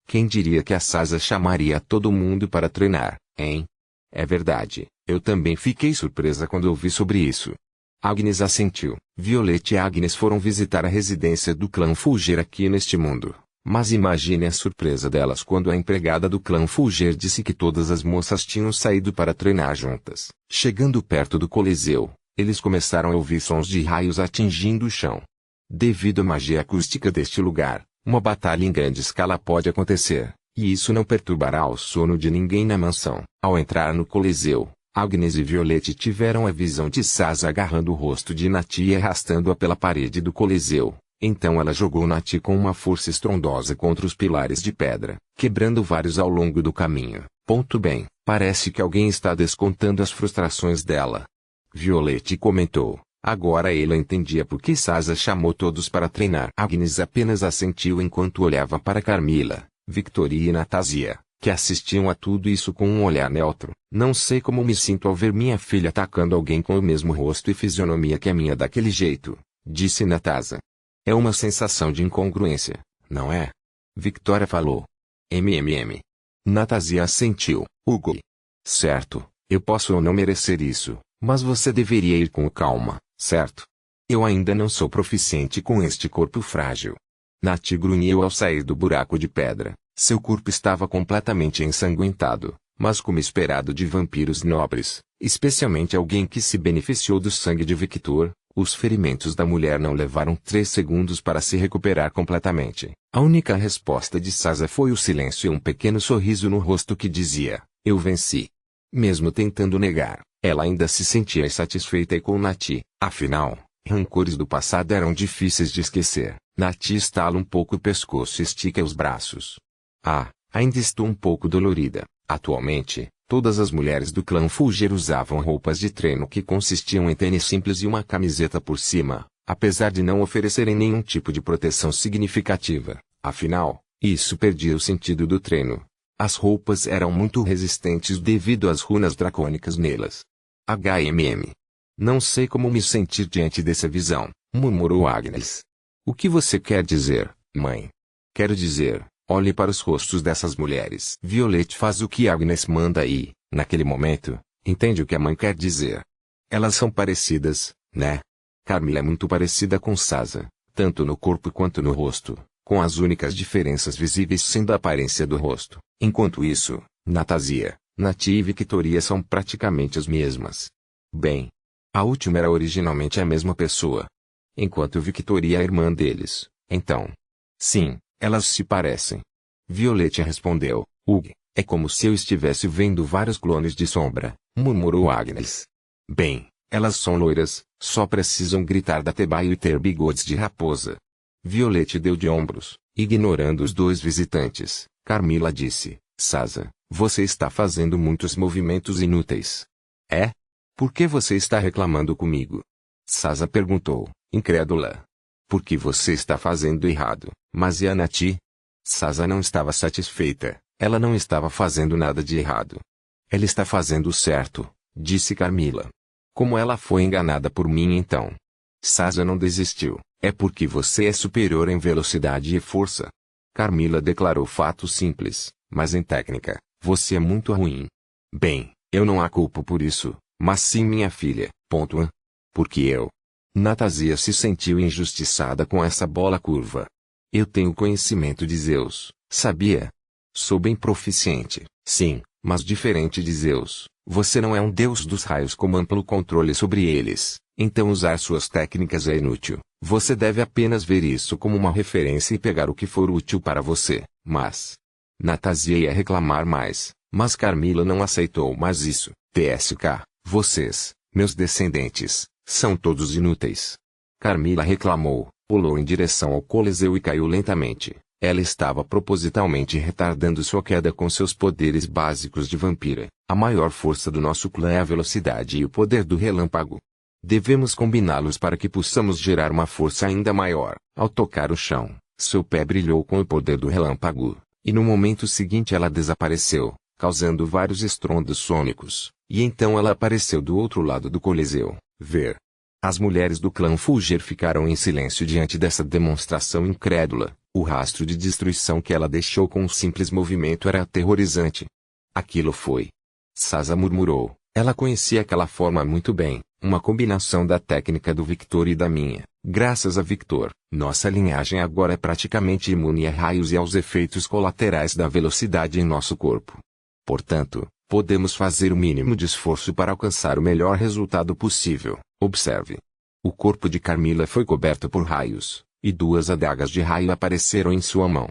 Quem diria que a Sasa chamaria todo mundo para treinar, hein? É verdade, eu também fiquei surpresa quando ouvi sobre isso. Agnes assentiu. Violette e Agnes foram visitar a residência do clã Fulger aqui neste mundo. Mas imagine a surpresa delas quando a empregada do clã Fulger disse que todas as moças tinham saído para treinar juntas. Chegando perto do Coliseu, eles começaram a ouvir sons de raios atingindo o chão. Devido à magia acústica deste lugar, uma batalha em grande escala pode acontecer, e isso não perturbará o sono de ninguém na mansão. Ao entrar no Coliseu, Agnes e Violette tiveram a visão de Sasa agarrando o rosto de Nati e arrastando-a pela parede do Coliseu. Então ela jogou Nati com uma força estrondosa contra os pilares de pedra, quebrando vários ao longo do caminho. Bem, parece que alguém está descontando as frustrações dela. Violette comentou. Agora ela entendia por que Sasa chamou todos para treinar. Agnes apenas assentiu enquanto olhava para Carmila, Victoria e Natasia, que assistiam a tudo isso com um olhar neutro. Não sei como me sinto ao ver minha filha atacando alguém com o mesmo rosto e fisionomia que a minha daquele jeito, disse Natasa. É uma sensação de incongruência, não é? Victoria falou. Natasia assentiu. Hugo. Certo, eu posso ou não merecer isso, mas você deveria ir com calma, certo? Eu ainda não sou proficiente com este corpo frágil. Nati grunhiu ao sair do buraco de pedra. Seu corpo estava completamente ensanguentado, mas como esperado de vampiros nobres, especialmente alguém que se beneficiou do sangue de Victor, os ferimentos da mulher não levaram 3 segundos para se recuperar completamente. A única resposta de Sasa foi o silêncio e um pequeno sorriso no rosto que dizia, eu venci. Mesmo tentando negar, ela ainda se sentia insatisfeita e com Nati. Afinal, rancores do passado eram difíceis de esquecer. Nati estala um pouco o pescoço e estica os braços. Ainda estou um pouco dolorida. Atualmente, todas as mulheres do clã Fulger usavam roupas de treino que consistiam em tênis simples e uma camiseta por cima, apesar de não oferecerem nenhum tipo de proteção significativa. Afinal, isso perdia o sentido do treino. As roupas eram muito resistentes devido às runas dracônicas nelas. Não sei como me sentir diante dessa visão, murmurou Agnes. O que você quer dizer, mãe? Quero dizer, olhe para os rostos dessas mulheres. Violet faz o que Agnes manda e, naquele momento, entende o que a mãe quer dizer. Elas são parecidas, né? Carmila é muito parecida com Sasa, tanto no corpo quanto no rosto, com as únicas diferenças visíveis sendo a aparência do rosto. Enquanto isso, Natasia, Nati e Victoria são praticamente as mesmas. Bem, a última era originalmente a mesma pessoa. Enquanto Victoria é a irmã deles, então. Sim, elas se parecem. Violeta respondeu, é como se eu estivesse vendo vários clones de sombra, murmurou Agnes. Bem, elas são loiras, só precisam gritar da Tebaio e ter bigodes de raposa. Violeta deu de ombros, ignorando os dois visitantes. Carmila disse, Sasa, você está fazendo muitos movimentos inúteis. É? Por que você está reclamando comigo? Sasa perguntou, incrédula. Porque você está fazendo errado, mas e a Nati? Sasa não estava satisfeita, ela não estava fazendo nada de errado. Ela está fazendo o certo, disse Carmila. Como ela foi enganada por mim então? Sasa não desistiu, é porque você é superior em velocidade e força. Carmila declarou fato simples, mas em técnica, você é muito ruim. Bem, eu não a culpo por isso, mas sim minha filha, ponto. Porque eu. Natasia se sentiu injustiçada com essa bola curva. Eu tenho conhecimento de Zeus, sabia? Sou bem proficiente, sim, mas diferente de Zeus, você não é um deus dos raios com amplo controle sobre eles, então usar suas técnicas é inútil. Você deve apenas ver isso como uma referência e pegar o que for útil para você, mas... Natasia ia reclamar mais, mas Carmila não aceitou mais isso. TSK, vocês, meus descendentes, são todos inúteis. Carmila reclamou, pulou em direção ao Coliseu e caiu lentamente. Ela estava propositalmente retardando sua queda com seus poderes básicos de vampira. A maior força do nosso clã é a velocidade e o poder do relâmpago. Devemos combiná-los para que possamos gerar uma força ainda maior. Ao tocar o chão, seu pé brilhou com o poder do relâmpago, e no momento seguinte ela desapareceu, causando vários estrondos sônicos, e então ela apareceu do outro lado do Coliseu. Ver. As mulheres do clã Fulger ficaram em silêncio diante dessa demonstração incrédula. O rastro de destruição que ela deixou com um simples movimento era aterrorizante. Aquilo foi. Sasa murmurou. Ela conhecia aquela forma muito bem, uma combinação da técnica do Victor e da minha. Graças a Victor, nossa linhagem agora é praticamente imune a raios e aos efeitos colaterais da velocidade em nosso corpo. Portanto, podemos fazer o mínimo de esforço para alcançar o melhor resultado possível. Observe. O corpo de Carmila foi coberto por raios, e duas adagas de raio apareceram em sua mão.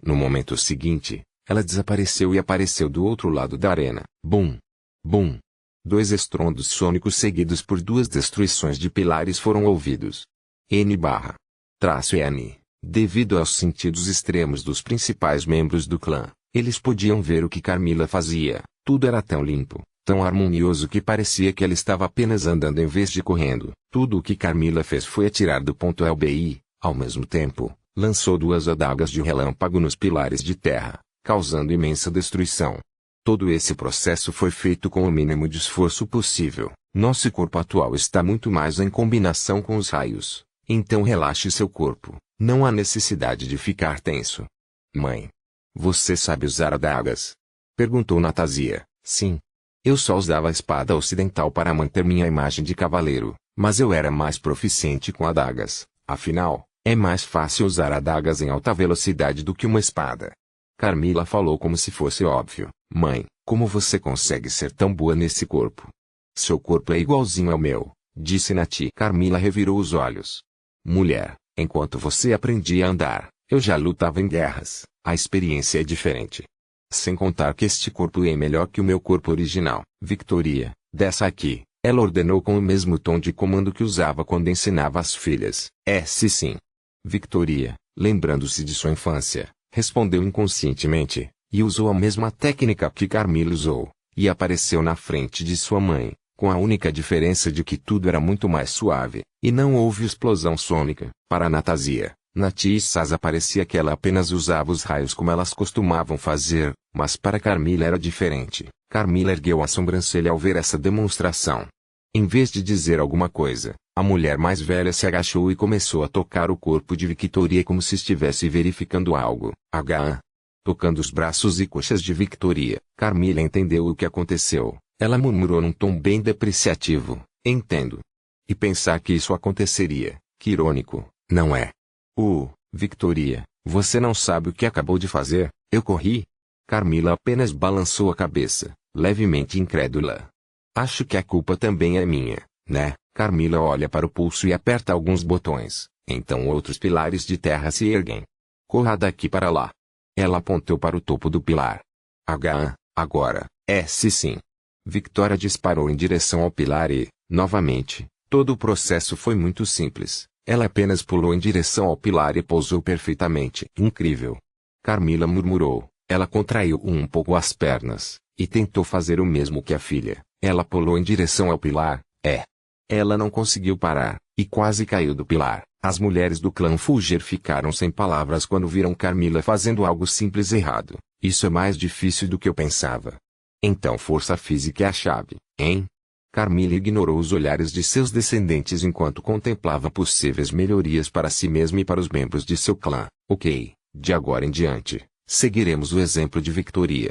No momento seguinte, ela desapareceu e apareceu do outro lado da arena. Bum! Bum! 2 estrondos sônicos seguidos por 2 destruições de pilares foram ouvidos. N/N. Devido aos sentidos extremos dos principais membros do clã, eles podiam ver o que Carmila fazia. Tudo era tão limpo, tão harmonioso que parecia que ela estava apenas andando em vez de correndo. Tudo o que Carmila fez foi atirar do ponto LBI, ao mesmo tempo, lançou 2 adagas de relâmpago nos pilares de terra, causando imensa destruição. Todo esse processo foi feito com o mínimo de esforço possível. Nosso corpo atual está muito mais em combinação com os raios, então relaxe seu corpo, não há necessidade de ficar tenso. Mãe, você sabe usar adagas? Perguntou Natasia. Sim. Eu só usava a espada ocidental para manter minha imagem de cavaleiro, mas eu era mais proficiente com adagas, afinal, é mais fácil usar adagas em alta velocidade do que uma espada. Carmila falou como se fosse óbvio. Mãe, como você consegue ser tão boa nesse corpo? Seu corpo é igualzinho ao meu, disse Nati. Carmila revirou os olhos. Mulher, enquanto você aprendia a andar, eu já lutava em guerras. A experiência é diferente. Sem contar que este corpo é melhor que o meu corpo original. Victoria, desça aqui. Ela ordenou com o mesmo tom de comando que usava quando ensinava as filhas. Sim. Victoria, lembrando-se de sua infância, respondeu inconscientemente, e usou a mesma técnica que Carmila usou, e apareceu na frente de sua mãe, com a única diferença de que tudo era muito mais suave, e não houve explosão sônica. Para Natasia, Nati e Sasa parecia que ela apenas usava os raios como elas costumavam fazer, mas para Carmila era diferente. Carmila ergueu a sobrancelha ao ver essa demonstração. Em vez de dizer alguma coisa, A mulher mais velha se agachou e começou a tocar o corpo de Victoria como se estivesse verificando algo. Tocando os braços e coxas de Victoria, Carmila entendeu o que aconteceu. Ela murmurou num tom bem depreciativo: entendo. E pensar que isso aconteceria, que irônico, não é? Victoria, você não sabe o que acabou de fazer? Eu corri? Carmila apenas balançou a cabeça, levemente incrédula. Acho que a culpa também é minha, né? Carmila olha para o pulso e aperta alguns botões, então outros pilares de terra se erguem. Corra daqui para lá. Ela apontou para o topo do pilar. Agora, sim. Victoria disparou em direção ao pilar e, novamente, todo o processo foi muito simples. Ela apenas pulou em direção ao pilar e pousou perfeitamente. Incrível. Carmila murmurou. Ela contraiu um pouco as pernas, e tentou fazer o mesmo que a filha. Ela pulou em direção ao pilar. Ela não conseguiu parar, e quase caiu do pilar. As mulheres do clã Fulger ficaram sem palavras quando viram Carmila fazendo algo simples errado. Isso é mais difícil do que eu pensava. Então força física é a chave, hein? Carmila ignorou os olhares de seus descendentes enquanto contemplava possíveis melhorias para si mesma e para os membros de seu clã. Ok, de agora em diante, seguiremos o exemplo de Victoria.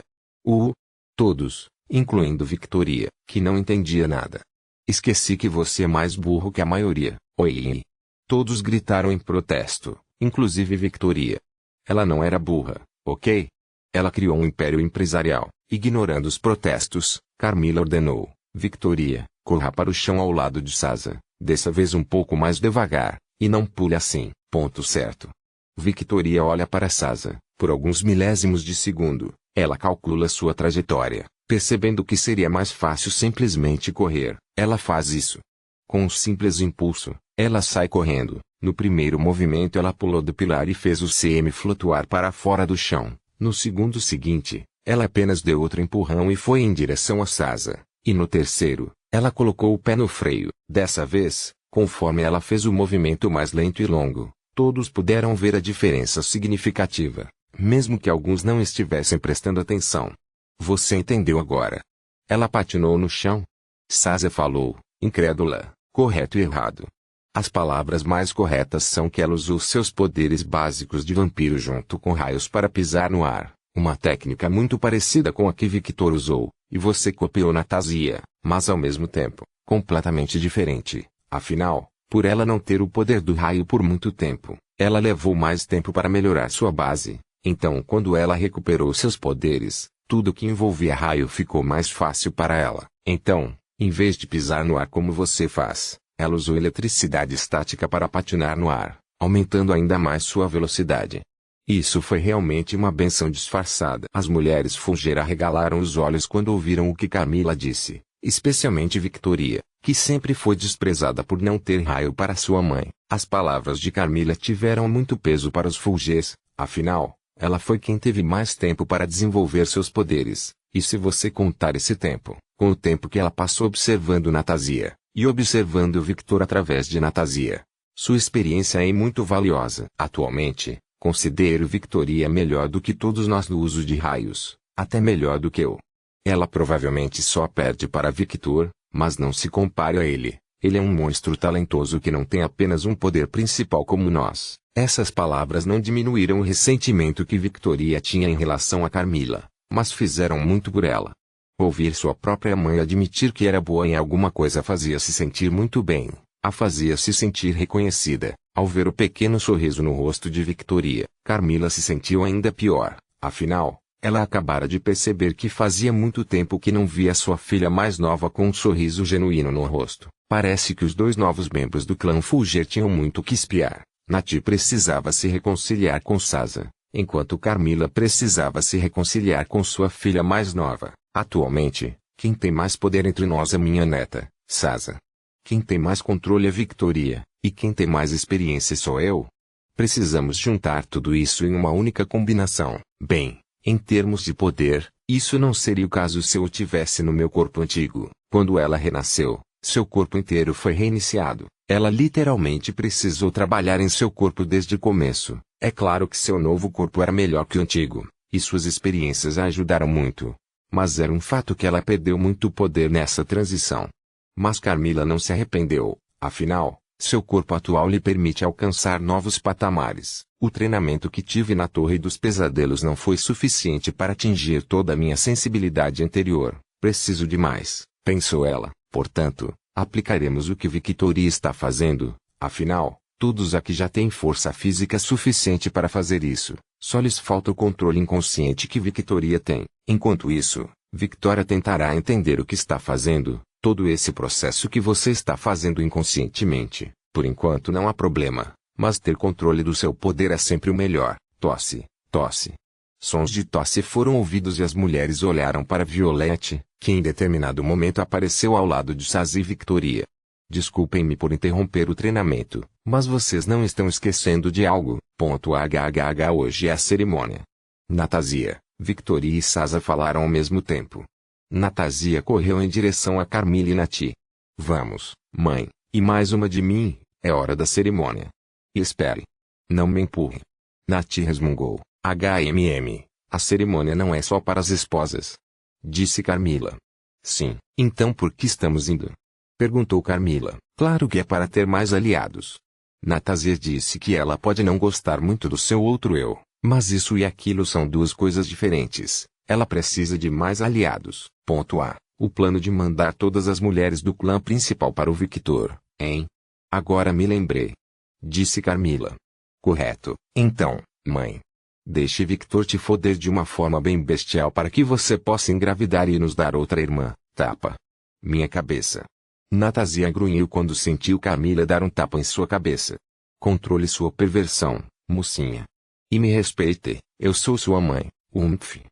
Todos, incluindo Victoria, que não entendia nada. Esqueci que você é mais burro que a maioria. Oi. Todos gritaram em protesto, inclusive Victoria. Ela não era burra, ok? Ela criou um império empresarial. Ignorando os protestos, Carmila ordenou: Victoria, corra para o chão ao lado de Sasa, dessa vez um pouco mais devagar, e não pule assim. Ponto certo. Victoria olha para Sasa. Por alguns milésimos de segundo, ela calcula sua trajetória, percebendo que seria mais fácil simplesmente correr. Ela faz isso. Com um simples impulso, ela sai correndo. No primeiro movimento ela pulou do pilar e fez o CM flutuar para fora do chão. No segundo seguinte, ela apenas deu outro empurrão e foi em direção a Sasa. E no terceiro, ela colocou o pé no freio. Dessa vez, conforme ela fez o movimento mais lento e longo, todos puderam ver a diferença significativa, mesmo que alguns não estivessem prestando atenção. Você entendeu agora? Ela patinou no chão. Sasa falou, incrédula, correto e errado. As palavras mais corretas são que ela usou seus poderes básicos de vampiro junto com raios para pisar no ar, uma técnica muito parecida com a que Victor usou, e você copiou Natásia, mas ao mesmo tempo, completamente diferente. Afinal, por ela não ter o poder do raio por muito tempo, ela levou mais tempo para melhorar sua base. Então quando ela recuperou seus poderes, tudo que envolvia raio ficou mais fácil para ela. Então, em vez de pisar no ar como você faz, ela usou eletricidade estática para patinar no ar, aumentando ainda mais sua velocidade. Isso foi realmente uma benção disfarçada. As mulheres Fulger arregalaram os olhos quando ouviram o que Carmila disse, especialmente Victoria, que sempre foi desprezada por não ter raio para sua mãe. As palavras de Carmila tiveram muito peso para os Fulgers, afinal, ela foi quem teve mais tempo para desenvolver seus poderes, e se você contar esse tempo, com o tempo que ela passou observando Natásia, e observando Victor através de Natásia, sua experiência é muito valiosa. Atualmente, considero Victoria melhor do que todos nós no uso de raios, até melhor do que eu. Ela provavelmente só perde para Victor, mas não se compare a ele. Ele é um monstro talentoso que não tem apenas um poder principal como nós. Essas palavras não diminuíram o ressentimento que Victoria tinha em relação a Carmila, mas fizeram muito por ela. Ouvir sua própria mãe admitir que era boa em alguma coisa fazia-se sentir muito bem, a fazia-se sentir reconhecida. Ao ver o pequeno sorriso no rosto de Victoria, Carmila se sentiu ainda pior. Afinal, ela acabara de perceber que fazia muito tempo que não via sua filha mais nova com um sorriso genuíno no rosto. Parece que os dois novos membros do clã Fulger tinham muito que espiar. Nati precisava se reconciliar com Sasa, enquanto Carmila precisava se reconciliar com sua filha mais nova. Atualmente, quem tem mais poder entre nós é minha neta, Sasa. Quem tem mais controle é Victoria, e quem tem mais experiência sou eu. Precisamos juntar tudo isso em uma única combinação. Bem, em termos de poder, isso não seria o caso se eu tivesse no meu corpo antigo. Quando ela renasceu, seu corpo inteiro foi reiniciado. Ela literalmente precisou trabalhar em seu corpo desde o começo. É claro que seu novo corpo era melhor que o antigo, e suas experiências a ajudaram muito. Mas era um fato que ela perdeu muito poder nessa transição. Mas Carmila não se arrependeu. Afinal, seu corpo atual lhe permite alcançar novos patamares. O treinamento que tive na Torre dos Pesadelos não foi suficiente para atingir toda a minha sensibilidade anterior. Preciso de mais, pensou ela. Portanto, aplicaremos o que Victoria está fazendo. Afinal, todos aqui já têm força física suficiente para fazer isso. Só lhes falta o controle inconsciente que Victoria tem. Enquanto isso, Victoria tentará entender o que está fazendo. Todo esse processo que você está fazendo inconscientemente. Por enquanto não há problema. Mas ter controle do seu poder é sempre o melhor. Tosse, tosse. Sons de tosse foram ouvidos e as mulheres olharam para Violette, que em determinado momento apareceu ao lado de Saz e Victoria. Desculpem-me por interromper o treinamento, mas vocês não estão esquecendo de algo. Hoje é a cerimônia. Natasia, Victoria e Sasa falaram ao mesmo tempo. Natasia correu em direção a Carmila e Nati. Vamos, mãe, e mais uma de mim, é hora da cerimônia. Espere. Não me empurre. Nati resmungou. A cerimônia não é só para as esposas. Disse Carmila. Sim, então por que estamos indo? Perguntou Carmila. Claro que é para ter mais aliados. Natasia disse que ela pode não gostar muito do seu outro eu, mas isso e aquilo são duas coisas diferentes. Ela precisa de mais aliados. O plano de mandar todas as mulheres do clã principal para o Victor, hein? Agora me lembrei. Disse Carmila. Correto. Então, mãe. Deixe Victor te foder de uma forma bem bestial para que você possa engravidar e nos dar outra irmã. Tapa. Minha cabeça. Natasia grunhiu quando sentiu Carmila dar um tapa em sua cabeça. Controle sua perversão, mocinha. E me respeite, eu sou sua mãe.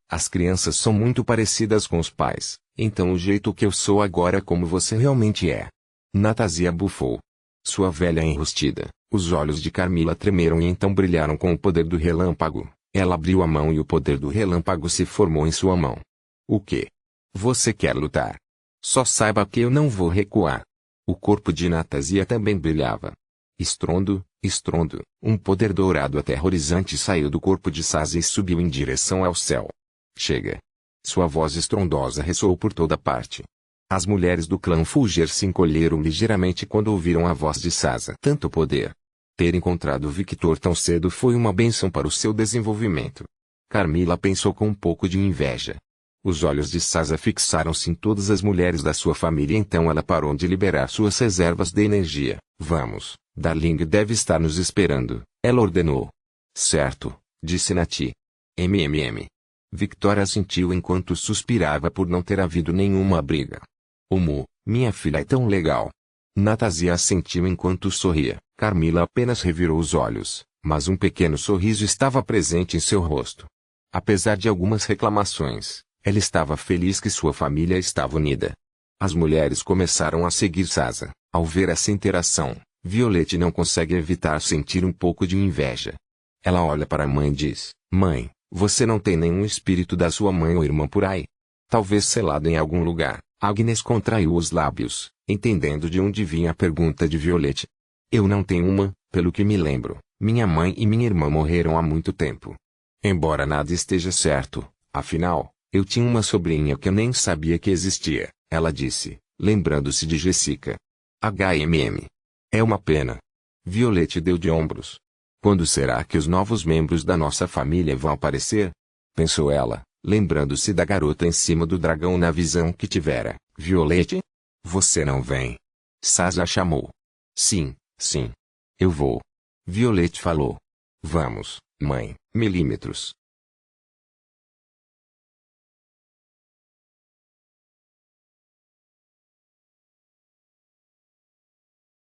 As crianças são muito parecidas com os pais, então o jeito que eu sou agora é como você realmente é. Natasia bufou. Sua velha enrustida, os olhos de Carmila tremeram e então brilharam com o poder do relâmpago. Ela abriu a mão e o poder do relâmpago se formou em sua mão. O quê? Você quer lutar? Só saiba que eu não vou recuar. O corpo de Natasia também brilhava. Estrondo, estrondo, um poder dourado aterrorizante saiu do corpo de Saz e subiu em direção ao céu. Chega. Sua voz estrondosa ressoou por toda parte. As mulheres do clã Fulger se encolheram ligeiramente quando ouviram a voz de Sasa. Tanto poder. Ter encontrado Victor tão cedo foi uma bênção para o seu desenvolvimento. Carmila pensou com um pouco de inveja. Os olhos de Sasa fixaram-se em todas as mulheres da sua família, então ela parou de liberar suas reservas de energia. Vamos, Darling deve estar nos esperando, ela ordenou. Certo, disse Nati. Victoria assentiu enquanto suspirava por não ter havido nenhuma briga. Minha filha é tão legal. Natasia assentiu enquanto sorria. Carmila apenas revirou os olhos, mas um pequeno sorriso estava presente em seu rosto. Apesar de algumas reclamações, ela estava feliz que sua família estava unida. As mulheres começaram a seguir Sasa. Ao ver essa interação, Violette não consegue evitar sentir um pouco de inveja. Ela olha para a mãe e diz: Mãe, você não tem nenhum espírito da sua mãe ou irmã por aí? Talvez selado em algum lugar. Agnes contraiu os lábios, entendendo de onde vinha a pergunta de Violette. Eu não tenho uma, pelo que me lembro. Minha mãe e minha irmã morreram há muito tempo. Embora nada esteja certo, afinal, eu tinha uma sobrinha que eu nem sabia que existia, ela disse, lembrando-se de Jessica. É uma pena. Violette deu de ombros. Quando será que os novos membros da nossa família vão aparecer? Pensou ela, lembrando-se da garota em cima do dragão na visão que tivera. Violette? Você não vem? Sasa chamou. Sim, sim. Eu vou. Violette falou. Vamos, mãe, milímetros.